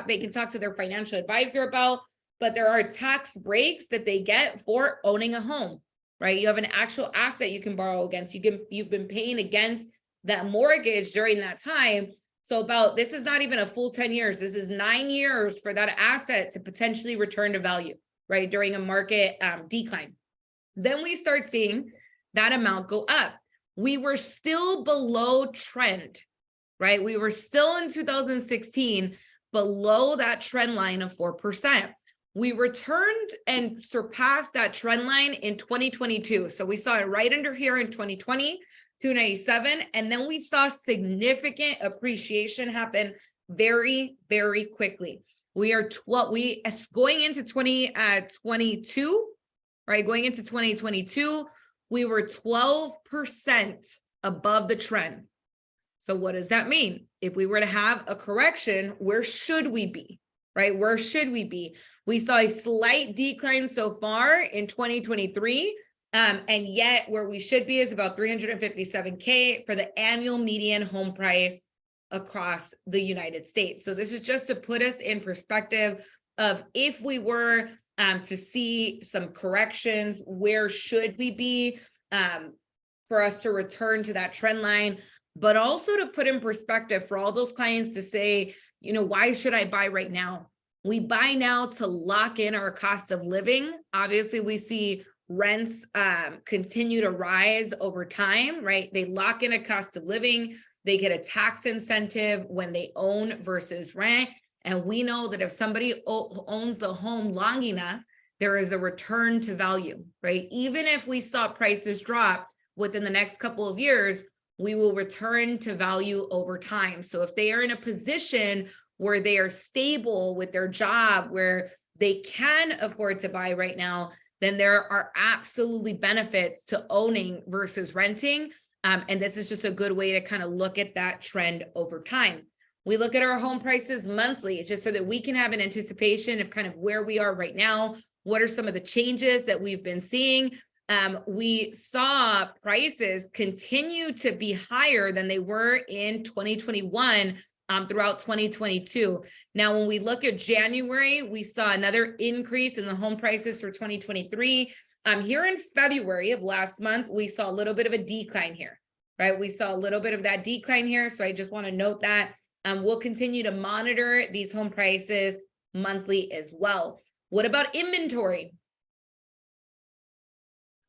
they can talk to their financial advisor about, but there are tax breaks that they get for owning a home, right? You have an actual asset you can borrow against. You've been paying against that mortgage during that time. So this is not even a full 10 years. This is 9 years for that asset to potentially return to value, right? During a market decline. Then we start seeing that amount go up. We were still below trend, right? We were still in 2016 below that trend line of 4%. We returned and surpassed that trend line in 2022. So we saw it right under here in 2020. 297, and then we saw significant appreciation happen very, very quickly. We are going into 2022, right? Going into 2022, we were 12% above the trend. So what does that mean? If we were to have a correction, where should we be, right? Where should we be? We saw a slight decline so far in 2023, and yet where we should be is about 357K for the annual median home price across the United States. So this is just to put us in perspective of if we were to see some corrections, where should we be for us to return to that trend line, but also to put in perspective for all those clients to say, you know, why should I buy right now? We buy now to lock in our cost of living. Obviously, we see rents continue to rise over time, right? They lock in a cost of living. They get a tax incentive when they own versus rent. And we know that if somebody owns the home long enough, there is a return to value, right? Even if we saw prices drop within the next couple of years, we will return to value over time. So if they are in a position where they are stable with their job, where they can afford to buy right now, then there are absolutely benefits to owning versus renting. And this is just a good way to kind of look at that trend over time. We look at our home prices monthly, just so that we can have an anticipation of kind of where we are right now. What are some of the changes that we've been seeing? We saw prices continue to be higher than they were in 2021 throughout 2022. Now, when we look at January, we saw another increase in the home prices for 2023. Here in February of last month, we saw a little bit of a decline here, right? We saw a little bit of that decline here. So I just want to note that we'll continue to monitor these home prices monthly as well. What about inventory?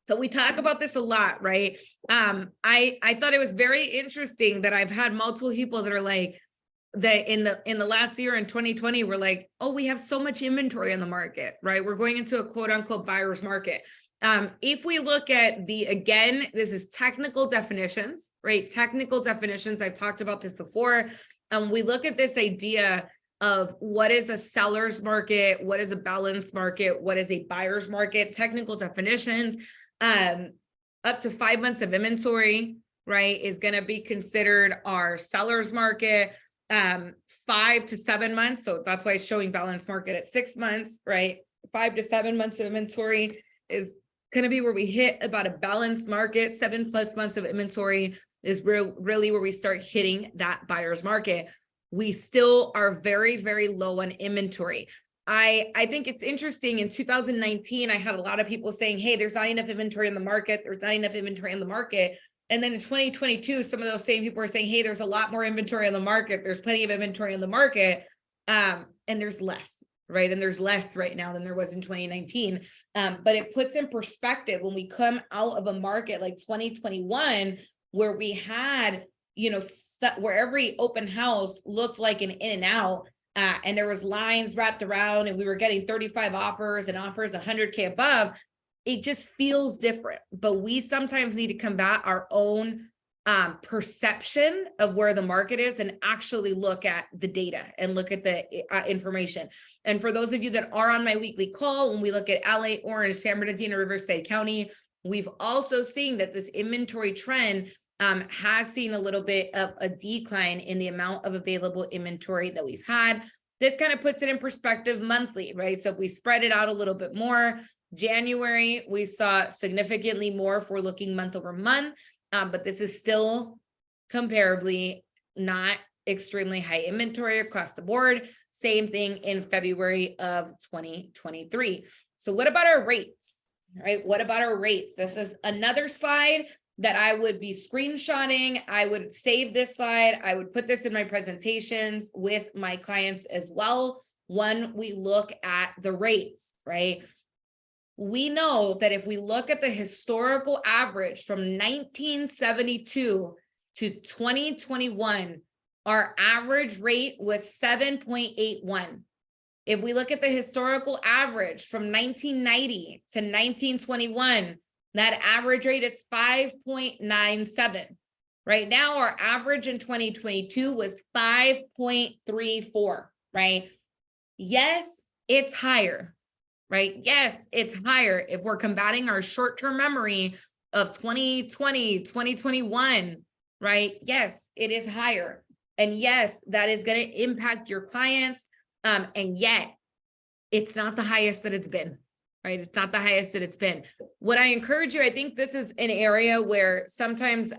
So we talk about this a lot, right? I thought it was very interesting that I've had multiple people that are like, that in the last year in 2020, we're like, oh, we have so much inventory on the market, right? We're going into a quote unquote buyer's market. If we look at again, this is technical definitions, right? Technical definitions, I've talked about this before. We look at this idea of what is a seller's market, what is a balanced market, what is a buyer's market, technical definitions. Up to 5 months of inventory, right, is going to be considered our seller's market. 5 to 7 months, so that's why it's showing balanced market at 6 months, right? 5 to 7 months of inventory is going to be where we hit about a balanced market. 7+ months of inventory is really where we start hitting that buyer's market. We still are very, very low on inventory. I think it's interesting. In 2019, I had a lot of people saying, hey, there's not enough inventory in the market. There's not enough inventory in the market. And then in 2022, some of those same people are saying, hey, there's a lot more inventory on the market. There's plenty of inventory in the market. And there's less, right? And there's less right now than there was in 2019. But it puts in perspective when we come out of a market like 2021, where we had, where every open house looked like an in and out. And there was lines wrapped around, and we were getting 35 offers and offers 100K above. It just feels different, but we sometimes need to combat our own perception of where the market is and actually look at the data and look at the information. And for those of you that are on my weekly call, when we look at LA, Orange, San Bernardino, Riverside County, we've also seen that this inventory trend has seen a little bit of a decline in the amount of available inventory that we've had. This kind of puts it in perspective monthly, right? So if we spread it out a little bit more, January, we saw significantly more if we're looking month over month, but this is still comparably not extremely high inventory across the board. Same thing in February of 2023. So what about our rates, right? What about our rates? This is another slide that I would be screenshotting. I would save this slide. I would put this in my presentations with my clients as well. When we look at the rates, right? We know that if we look at the historical average from 1972 to 2021, our average rate was 7.81. If we look at the historical average from 1990 to 1921, that average rate is 5.97. Right now, our average in 2022 was 5.34, right? Yes, it's higher, right? Yes, it's higher. If we're combating our short-term memory of 2020, 2021, right? Yes, it is higher. And yes, that is going to impact your clients. And yet it's not the highest that it's been, right? It's not the highest that it's been. What I encourage you, I think this is an area where sometimes,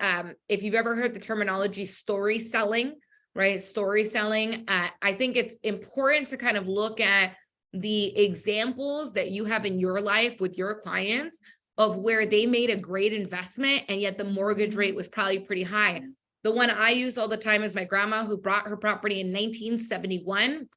if you've ever heard the terminology story selling, right? Story selling, I think it's important to kind of look at the examples that you have in your life with your clients of where they made a great investment and yet the mortgage rate was probably pretty high. The one I use all the time is my grandma, who bought her property in 1971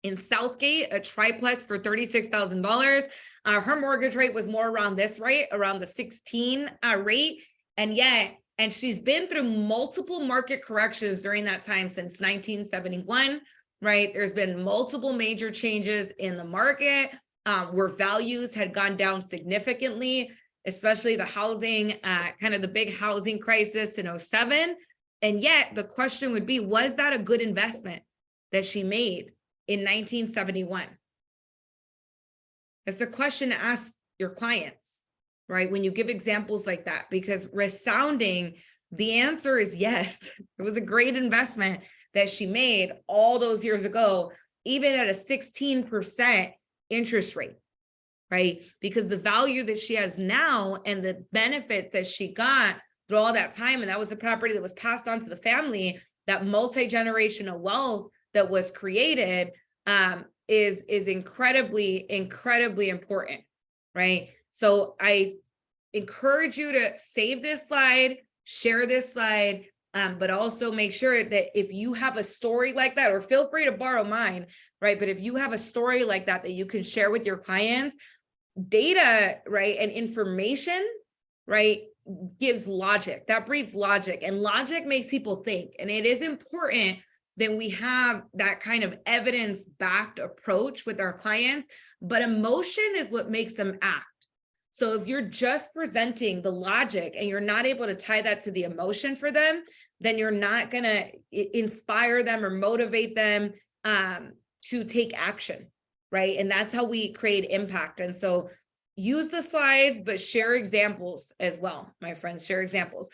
in Southgate, a triplex for $36,000. Her mortgage rate was more around this, right? Around the 16 rate. And she's been through multiple market corrections during that time since 1971, right? There's been multiple major changes in the market where values had gone down significantly, especially the housing, kind of the big housing crisis in 07. And yet the question would be, was that a good investment that she made in 1971? It's a question to ask your clients, right? When you give examples like that, because resounding, the answer is yes. It was a great investment that she made all those years ago, even at a 16% interest rate, right? Because the value that she has now and the benefits that she got through all that time, and that was a property that was passed on to the family, that multi-generational wealth that was created, is incredibly, incredibly important, right? So I encourage you to save this slide, share this slide, but also make sure that if you have a story like that, or feel free to borrow mine, right? But if you have a story like that that you can share with your clients, data, right, and information, right, gives logic. That breeds logic, and logic makes people think. And it is important that we have that kind of evidence-backed approach with our clients, but emotion is what makes them act. So if you're just presenting the logic and you're not able to tie that to the emotion for them, then you're not going to inspire them or motivate them to take action, right? And that's how we create impact. And so use the slides, but share examples as well, my friends, share examples.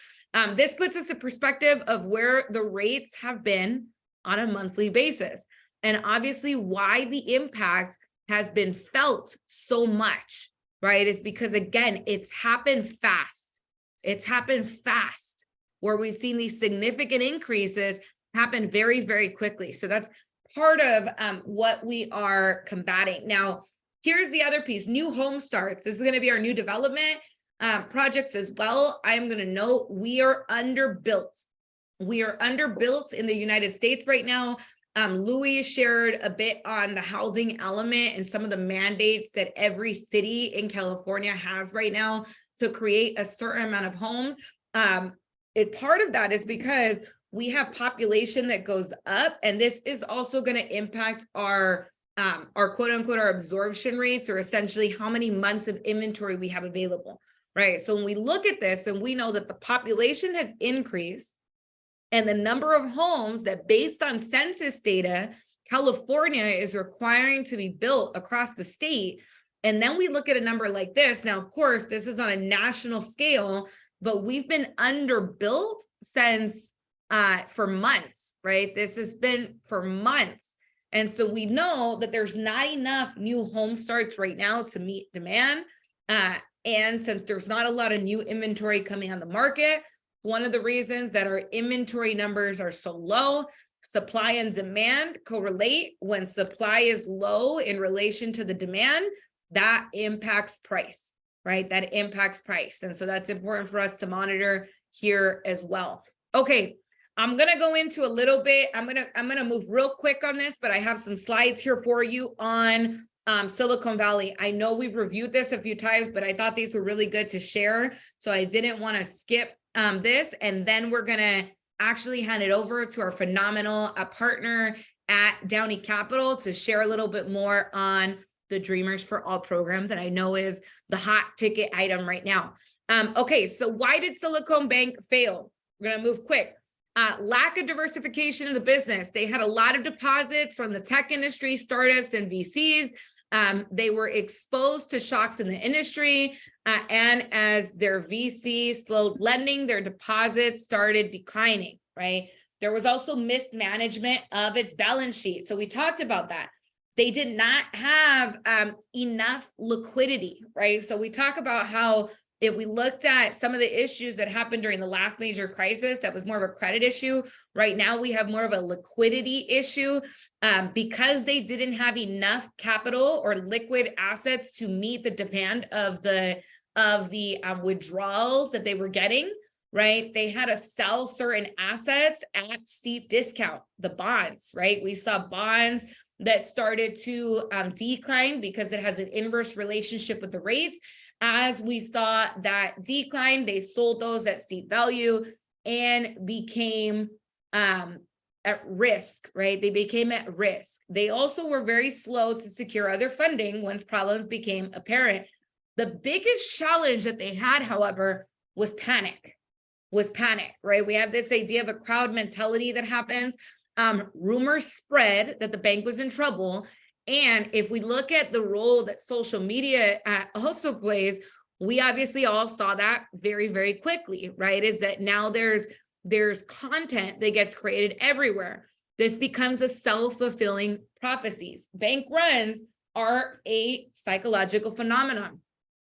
This puts us in perspective of where the rates have been on a monthly basis. And obviously why the impact has been felt so much, right? Is because, again, it's happened fast. It's happened fast, where we've seen these significant increases happen very, very quickly. So that's part of what we are combating. Now, here's the other piece, new home starts. This is going to be our new development projects as well. I'm going to note we are underbuilt. We are underbuilt in the United States right now. Louis shared a bit on the housing element and some of the mandates that every city in California has right now to create a certain amount of homes. Part of that is because we have population that goes up, and this is also going to impact our quote unquote, our absorption rates, or essentially how many months of inventory we have available, right? So when we look at this and we know that the population has increased, and the number of homes that, based on census data, California is requiring to be built across the state. And then we look at a number like this. Now, of course, this is on a national scale, but we've been underbuilt since for months, right? This has been for months. And so we know that there's not enough new home starts right now to meet demand. And since there's not a lot of new inventory coming on the market, one of the reasons that our inventory numbers are so low, supply and demand correlate. When supply is low in relation to the demand, that impacts price, right? That impacts price. And so that's important for us to monitor here as well. Okay, I'm going to go into a little bit. I'm going to move real quick on this, but I have some slides here for you on Silicon Valley. I know we've reviewed this a few times, but I thought these were really good to share. So I didn't want to skip this, and then we're going to actually hand it over to our phenomenal partner at Downey Capital to share a little bit more on the Dreamers for All program that I know is the hot ticket item right now. Okay, so why did Silicon Bank fail? We're going to move quick. Lack of diversification in the business. They had a lot of deposits from the tech industry, startups, and VCs. They were exposed to shocks in the industry, and as their VC slowed lending, their deposits started declining, right? There was also mismanagement of its balance sheet. So we talked about that. They did not have enough liquidity, right? So we talk about how if we looked at some of the issues that happened during the last major crisis, that was more of a credit issue. Right now, we have more of a liquidity issue because they didn't have enough capital or liquid assets to meet the demand of the withdrawals that they were getting. Right, they had to sell certain assets at steep discount. The bonds, right? We saw bonds that started to decline because it has an inverse relationship with the rates. As we saw that decline, they sold those at steep value and became at risk, right? They became at risk. They also were very slow to secure other funding once problems became apparent. The biggest challenge that they had, however, was panic, right? We have this idea of a crowd mentality that happens. Rumors spread that the bank was in trouble. And if we look at the role that social media also plays, we obviously all saw that very, very quickly, right? Is that now there's content that gets created everywhere. This becomes a self-fulfilling prophecies. Bank runs are a psychological phenomenon,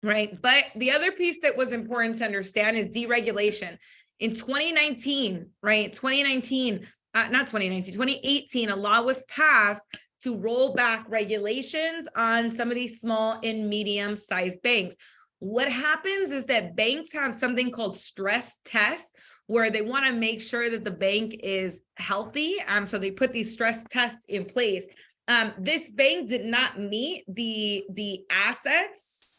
right? But the other piece that was important to understand is deregulation. In 2019, right? 2018, a law was passed to roll back regulations on some of these small and medium-sized banks. What happens is that banks have something called stress tests where they want to make sure that the bank is healthy. So they put these stress tests in place. This bank did not meet the assets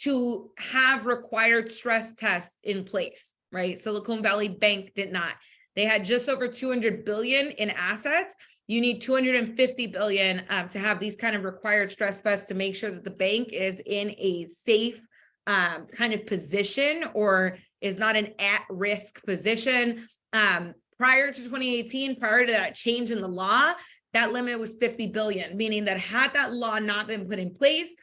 to have required stress tests in place, right? Silicon Valley Bank did not. They had just over 200 billion in assets. You need 250 billion to have these kind of required stress tests to make sure that the bank is in a safe kind of position or is not an at-risk position. Prior to 2018, prior to that change in the law, that limit was 50 billion, meaning that had that law not been put in place,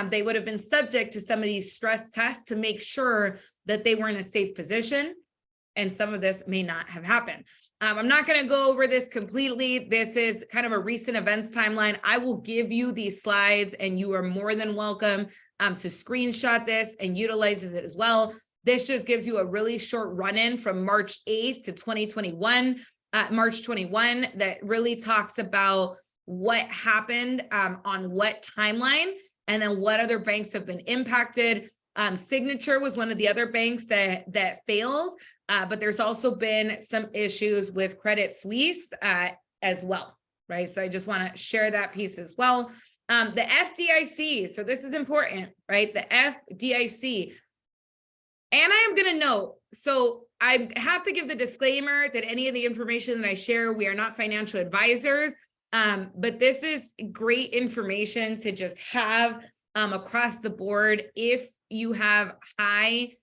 they would have been subject to some of these stress tests to make sure that they were in a safe position. And some of this may not have happened. I'm not going to go over this completely. This is kind of a recent events timeline. I will give you these slides and you are more than welcome to screenshot this and utilize it as well. This just gives you a really short run-in from March 8th to 2021, March 21, that really talks about what happened on what timeline and then what other banks have been impacted. Signature was one of the other banks that failed, but there's also been some issues with Credit Suisse as well, right? So I just want to share that piece as well. The FDIC, so this is important, right? The FDIC. And I am going to note, so I have to give the disclaimer that any of the information that I share, we are not financial advisors, but this is great information to just have across the board if you have high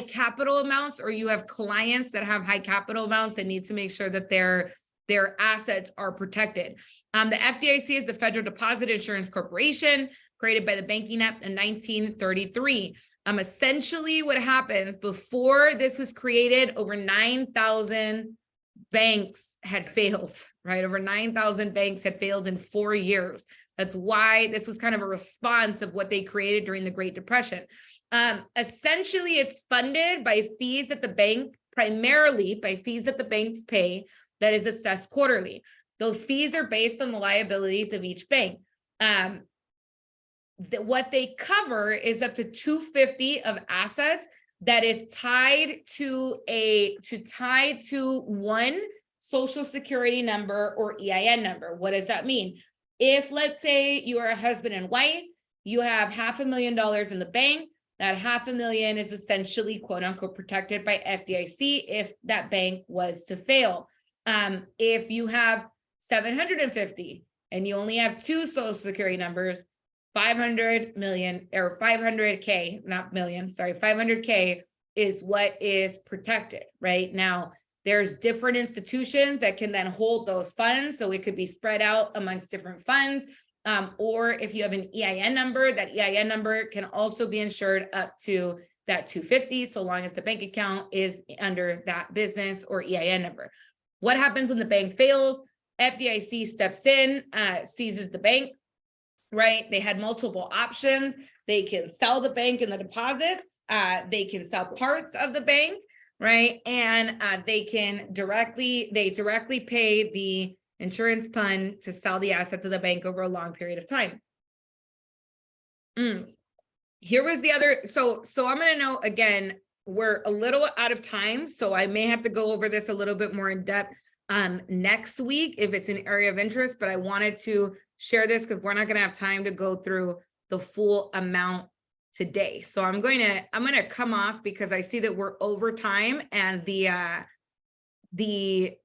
capital amounts or you have clients that have high capital amounts and need to make sure that their assets are protected. The FDIC is the Federal Deposit Insurance Corporation, created by the Banking Act in 1933. Essentially what happens before this was created, over 9,000 banks had failed, right? Over 9,000 banks had failed in 4 years. That's why this was kind of a response of what they created during the Great Depression. Essentially, it's funded by fees that the bank, primarily by fees that the banks pay that is assessed quarterly. Those fees are based on the liabilities of each bank. What they cover is up to 250 of assets that is tied to one social security number or EIN number. What does that mean? If, let's say, you are a husband and wife, you have $500,000 in the bank, that $500,000 is essentially quote unquote protected by FDIC if that bank was to fail. If you have 750 and you only have two social security numbers, 500 million or 500K, not million, sorry, 500K is what is protected, right? Now, there's different institutions that can then hold those funds. So it could be spread out amongst different funds. Or if you have an EIN number, that EIN number can also be insured up to that 250, so long as the bank account is under that business or EIN number. What happens when the bank fails? FDIC steps in, seizes the bank, right? They had multiple options. They can sell the bank and the deposits. They can sell parts of the bank, right? And they directly pay the insurance fund to sell the assets of the bank over a long period of time. Here was the other, so I'm gonna know, again, we're a little out of time, so I may have to go over this a little bit more in depth next week if it's an area of interest, but I wanted to share this because we're not gonna have time to go through the full amount today. So I'm gonna come off because I see that we're over time, and the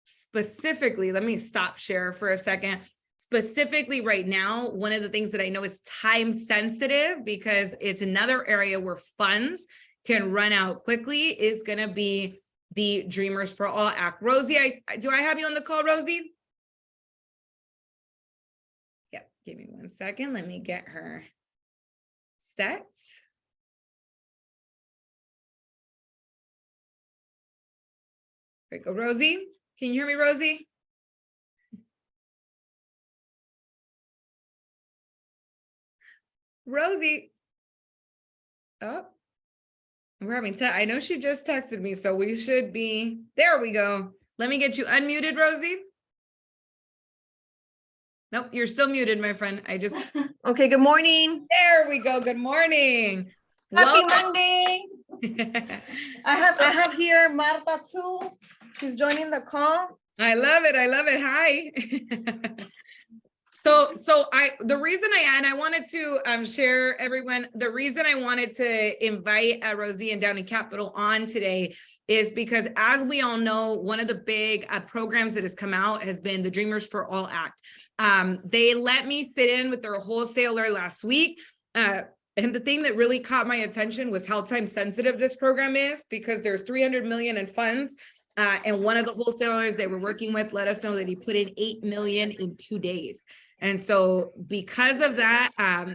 specifically, let me stop share for a second. Specifically right now, one of the things that I know is time sensitive because it's another area where funds can run out quickly is going to be the Dreamers for All Act. Rosie, do I have you on the call, Rosie? Yeah, give me 1 second. Let me get her set. There we go, Rosie. Can you hear me, Rosie? Rosie. Oh, we're having I know she just texted me, so we should be, there we go. Let me get you unmuted, Rosie. Nope, you're still muted, my friend. I just, Okay, good morning. there we go. Good morning. Happy Welcome. Monday. I have here Marta too. She's joining the call. I love it. I love it. Hi. The reason I wanted to share everyone, the reason I wanted to invite Rosie and Downey Capital on today is because, as we all know, one of the big programs that has come out has been the Dreamers for All Act. They let me sit in with their wholesaler last week. And the thing that really caught my attention was how time sensitive this program is, because there's 300 million in funds. And one of the wholesalers they were working with let us know that he put in 8 million in 2 days. And so because of that,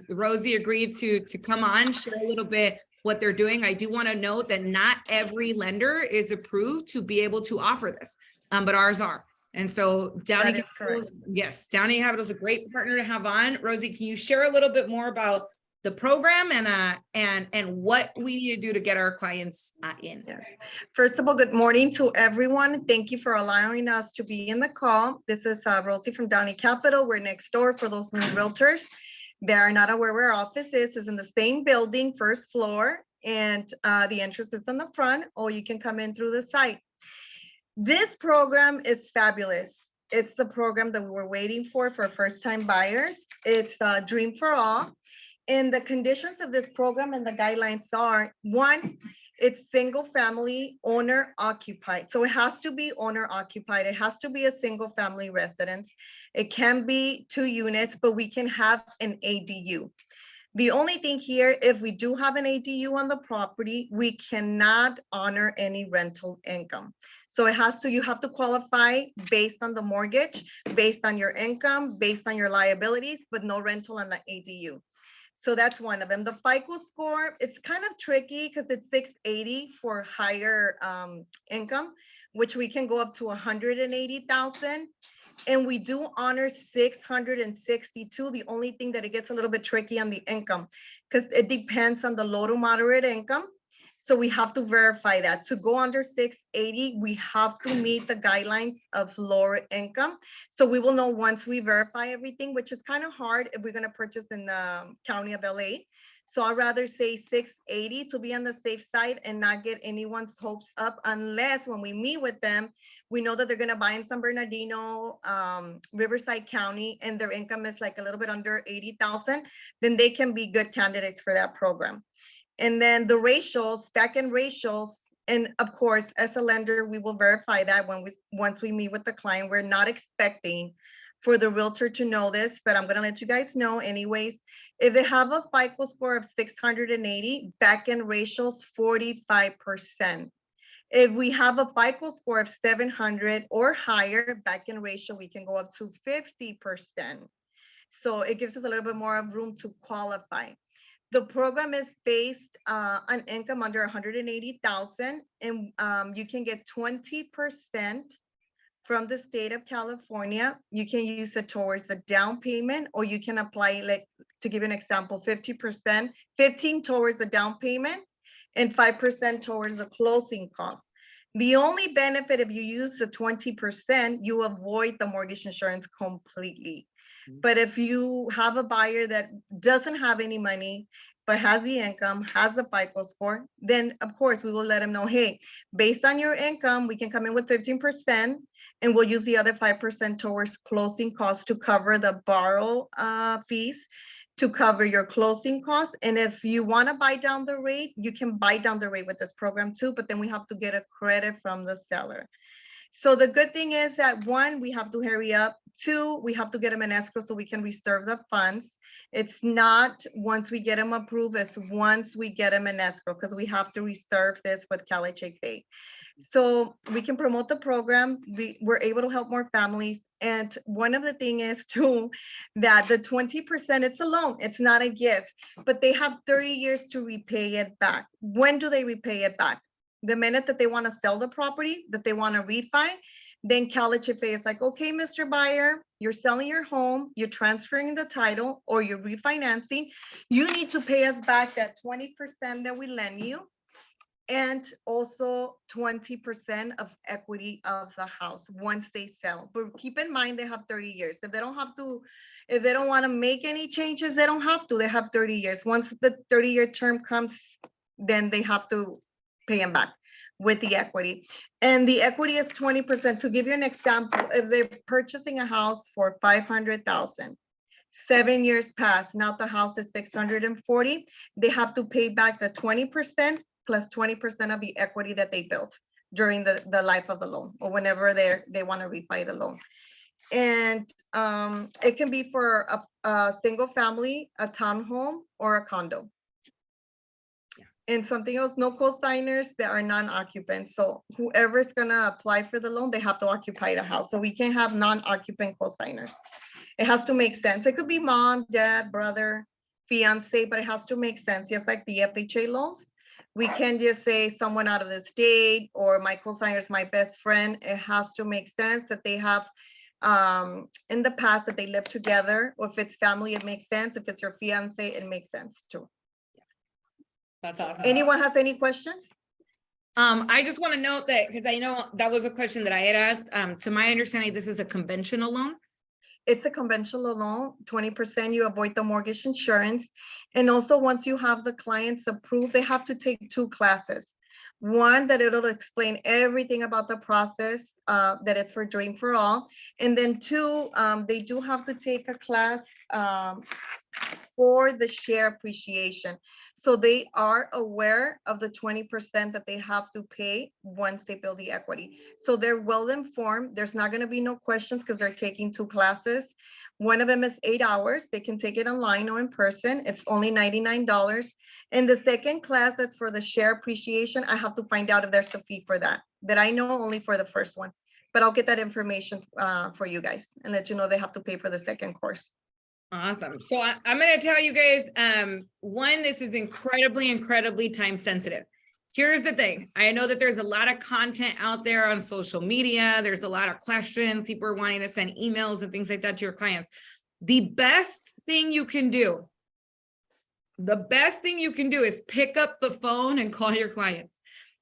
Rosie agreed to come on, share a little bit what they're doing. I do want to note that not every lender is approved to be able to offer this, but ours are. And so Downey Capital, yes, Downey Capital is a great partner to have on. Rosie, can you share a little bit more about the program and what we need to do to get our clients in? Yes. First of all, good morning to everyone. Thank you for allowing us to be in the call. This is Rosie from Downey Capital. We're next door for those new realtors that are not aware where our office is. It's in the same building, first floor, and the entrance is in the front, or you can come in through the site. This program is fabulous. It's the program that we're waiting for first-time buyers. It's Dream for All. And the conditions of this program and the guidelines are, one, it's single family owner occupied. So it has to be owner occupied. It has to be a single family residence. It can be 2 units, but we can have an ADU. The only thing here, if we do have an ADU on the property, we cannot honor any rental income. So it has to, you have to qualify based on the mortgage, based on your income, based on your liabilities, but no rental on the ADU. So that's one of them. The FICO score, it's kind of tricky because it's 680 for higher income, which we can go up to 180,000. And we do honor 662. The only thing that it gets a little bit tricky on the income, because it depends on the low to moderate income. So we have to verify that. To go under 680, we have to meet the guidelines of lower income. So we will know once we verify everything, which is kind of hard if we're going to purchase in the county of LA. So I'd rather say 680 to be on the safe side and not get anyone's hopes up, unless when we meet with them, we know that they're going to buy in San Bernardino, Riverside County, and their income is like a little bit under 80,000, then they can be good candidates for that program. And then the ratios, back-end ratios, and of course, as a lender, we will verify that once we meet with the client. We're not expecting for the realtor to know this, but I'm gonna let you guys know anyways. If they have a FICO score of 680, back-end ratios 45%. If we have a FICO score of 700 or higher, back-end ratio, we can go up to 50%. So it gives us a little bit more of room to qualify. The program is based on income under 180,000, and you can get 20% from the state of California. You can use it towards the down payment, or you can apply, like, to give you an example, 50%, 15 towards the down payment and 5% towards the closing costs. The only benefit, if you use the 20%, you avoid the mortgage insurance completely. But if you have a buyer that doesn't have any money, but has the income, has the FICO score, then of course we will let them know, hey, based on your income, we can come in with 15%, and we'll use the other 5% towards closing costs to cover the borrow fees, to cover your closing costs. And if you want to buy down the rate, you can buy down the rate with this program too, but then we have to get a credit from the seller. So the good thing is that, one, we have to hurry up. Two, we have to get them in escrow so we can reserve the funds. It's not once we get them approved, it's once we get them in escrow, because we have to reserve this with CalHFA. So we can promote the program. We're able to help more families. And one of the things is too, that the 20%, it's a loan, it's not a gift, but they have 30 years to repay it back. When do they repay it back? The minute that they want to sell the property, that they want to refi, then CalHFA is like, okay, Mr. Buyer, you're selling your home, you're transferring the title, or you're refinancing. You need to pay us back that 20% that we lend you, and also 20% of equity of the house once they sell. But keep in mind, they have 30 years. If they don't want to make any changes, they don't have to. They have 30 years. Once the 30-year term comes, then they have to pay them back with the equity. And the equity is 20%. To give you an example, if they're purchasing a house for $500,000, 7 years pass, now the house is 640, they have to pay back the 20% plus 20% of the equity that they built during the life of the loan, or whenever they want to refi the loan. And it can be for a single family, a townhome, or a condo. And something else, no co-signers that are non-occupants. So whoever's gonna apply for the loan, they have to occupy the house. So we can't have non-occupant co-signers. It has to make sense. It could be mom, dad, brother, fiance, but it has to make sense. Just like the FHA loans, we can't just say someone out of the state, or my co-signer is my best friend. It has to make sense that they have in the past that they live together. Or if it's family, it makes sense. If it's your fiance, it makes sense too. That's awesome. Anyone has any questions? I just want to note that, because I know that was a question that I had asked. To my understanding, this is a conventional loan. It's a conventional loan, 20%, you avoid the mortgage insurance. And also, once you have the clients approved, they have to take 2 classes. One, that it'll explain everything about the process, that it's for Dream for All. And then 2, they do have to take a class for the share appreciation. So they are aware of the 20% that they have to pay once they build the equity. So they're well informed. There's not going to be no questions because they're taking 2 classes. One of them is 8 hours. They can take it online or in person. It's only $99. And the second class, that's for the share appreciation, I have to find out if there's a fee for that. That I know only for the first one. But I'll get that information for you guys and let you know they have to pay for the second course. Awesome. So I'm going to tell you guys, one, this is incredibly time sensitive. Here's the thing. I know that there's a lot of content out there on social media. There's a lot of questions. People are wanting to send emails and things like that to your clients. The best thing you can do is pick up the phone and call your clients.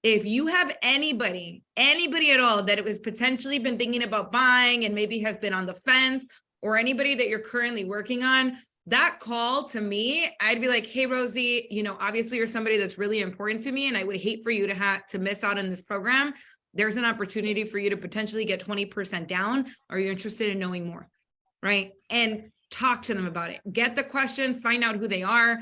If you have anybody at all that it was potentially been thinking about buying and maybe has been on the fence, or anybody that you're currently working on, that call to me, I'd be like, hey, Rosie, obviously you're somebody that's really important to me, and I would hate for you to miss out on this program. There's an opportunity for you to potentially get 20% down. Are you interested in knowing more? Right? And talk to them about it. Get the questions, find out who they are.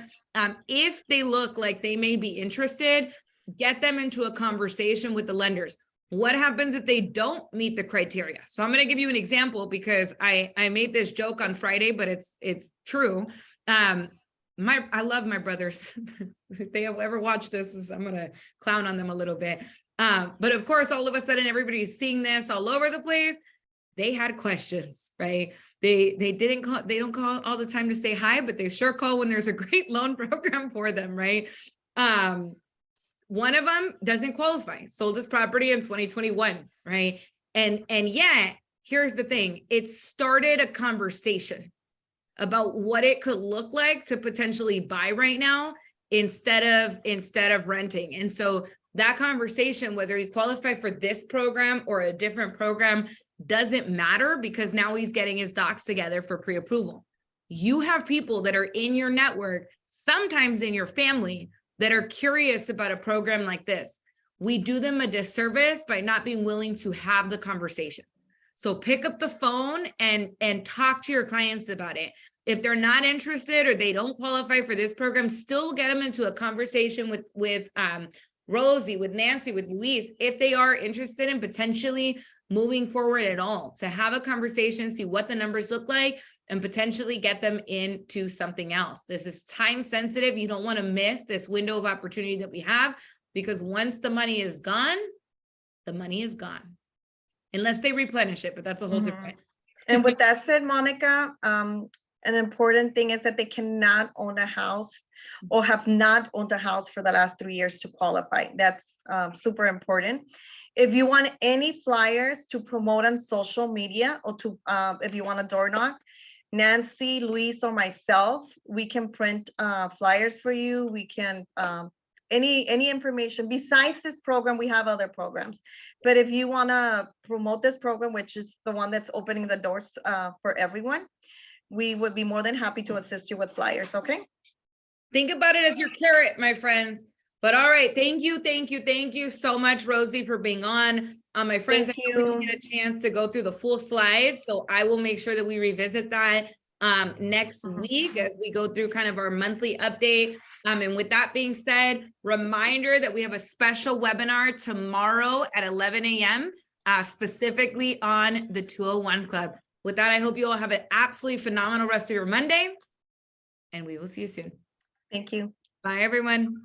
If they look like they may be interested, get them into a conversation with the lenders. What happens if they don't meet the criteria? So I'm going to give you an example, because I made this joke on Friday, but it's true. I love my brothers. If they ever watch this, I'm going to clown on them a little bit. But of course, all of a sudden, everybody's seeing this all over the place. they had questions, right? They don't call all the time to say hi, but they sure call when there's a great loan program for them, right? One of them doesn't qualify, sold his property in 2021, right? And yet, here's the thing, it started a conversation about what it could look like to potentially buy right now instead of renting. And so that conversation, whether he qualified for this program or a different program, doesn't matter, because now he's getting his docs together for pre-approval. You have people that are in your network, sometimes in your family, that are curious about a program like this. We do them a disservice by not being willing to have the conversation. So pick up the phone and talk to your clients about it. If they're not interested or they don't qualify for this program, still get them into a conversation with Rosie, with Nancy, with Luis, if they are interested in potentially moving forward at all, to have a conversation, see what the numbers look like, and potentially get them into something else. This is time sensitive. You don't want to miss this window of opportunity that we have, because once the money is gone, the money is gone. Unless they replenish it, but that's a whole different. And with that said, Monica, an important thing is that they cannot own a house or have not owned a house for the last 3 years to qualify. That's super important. If you want any flyers to promote on social media, or to if you want a door knock, Nancy, Luis, or myself, we can print flyers for you. We can any information besides this program. We have other programs, but if you want to promote this program, which is the one that's opening the doors for everyone, we would be more than happy to assist you with flyers. Okay. Think about it as your carrot, my friends. But all right, thank you so much, Rosie, for being on. My friends, Thank I didn't you. get a chance to go through the full slides, so I will make sure that we revisit that next week as we go through kind of our monthly update. And with that being said, reminder that we have a special webinar tomorrow at 11 a.m. Specifically on the 201 Club. With that, I hope you all have an absolutely phenomenal rest of your Monday, and we will see you soon. Thank you. Bye, everyone.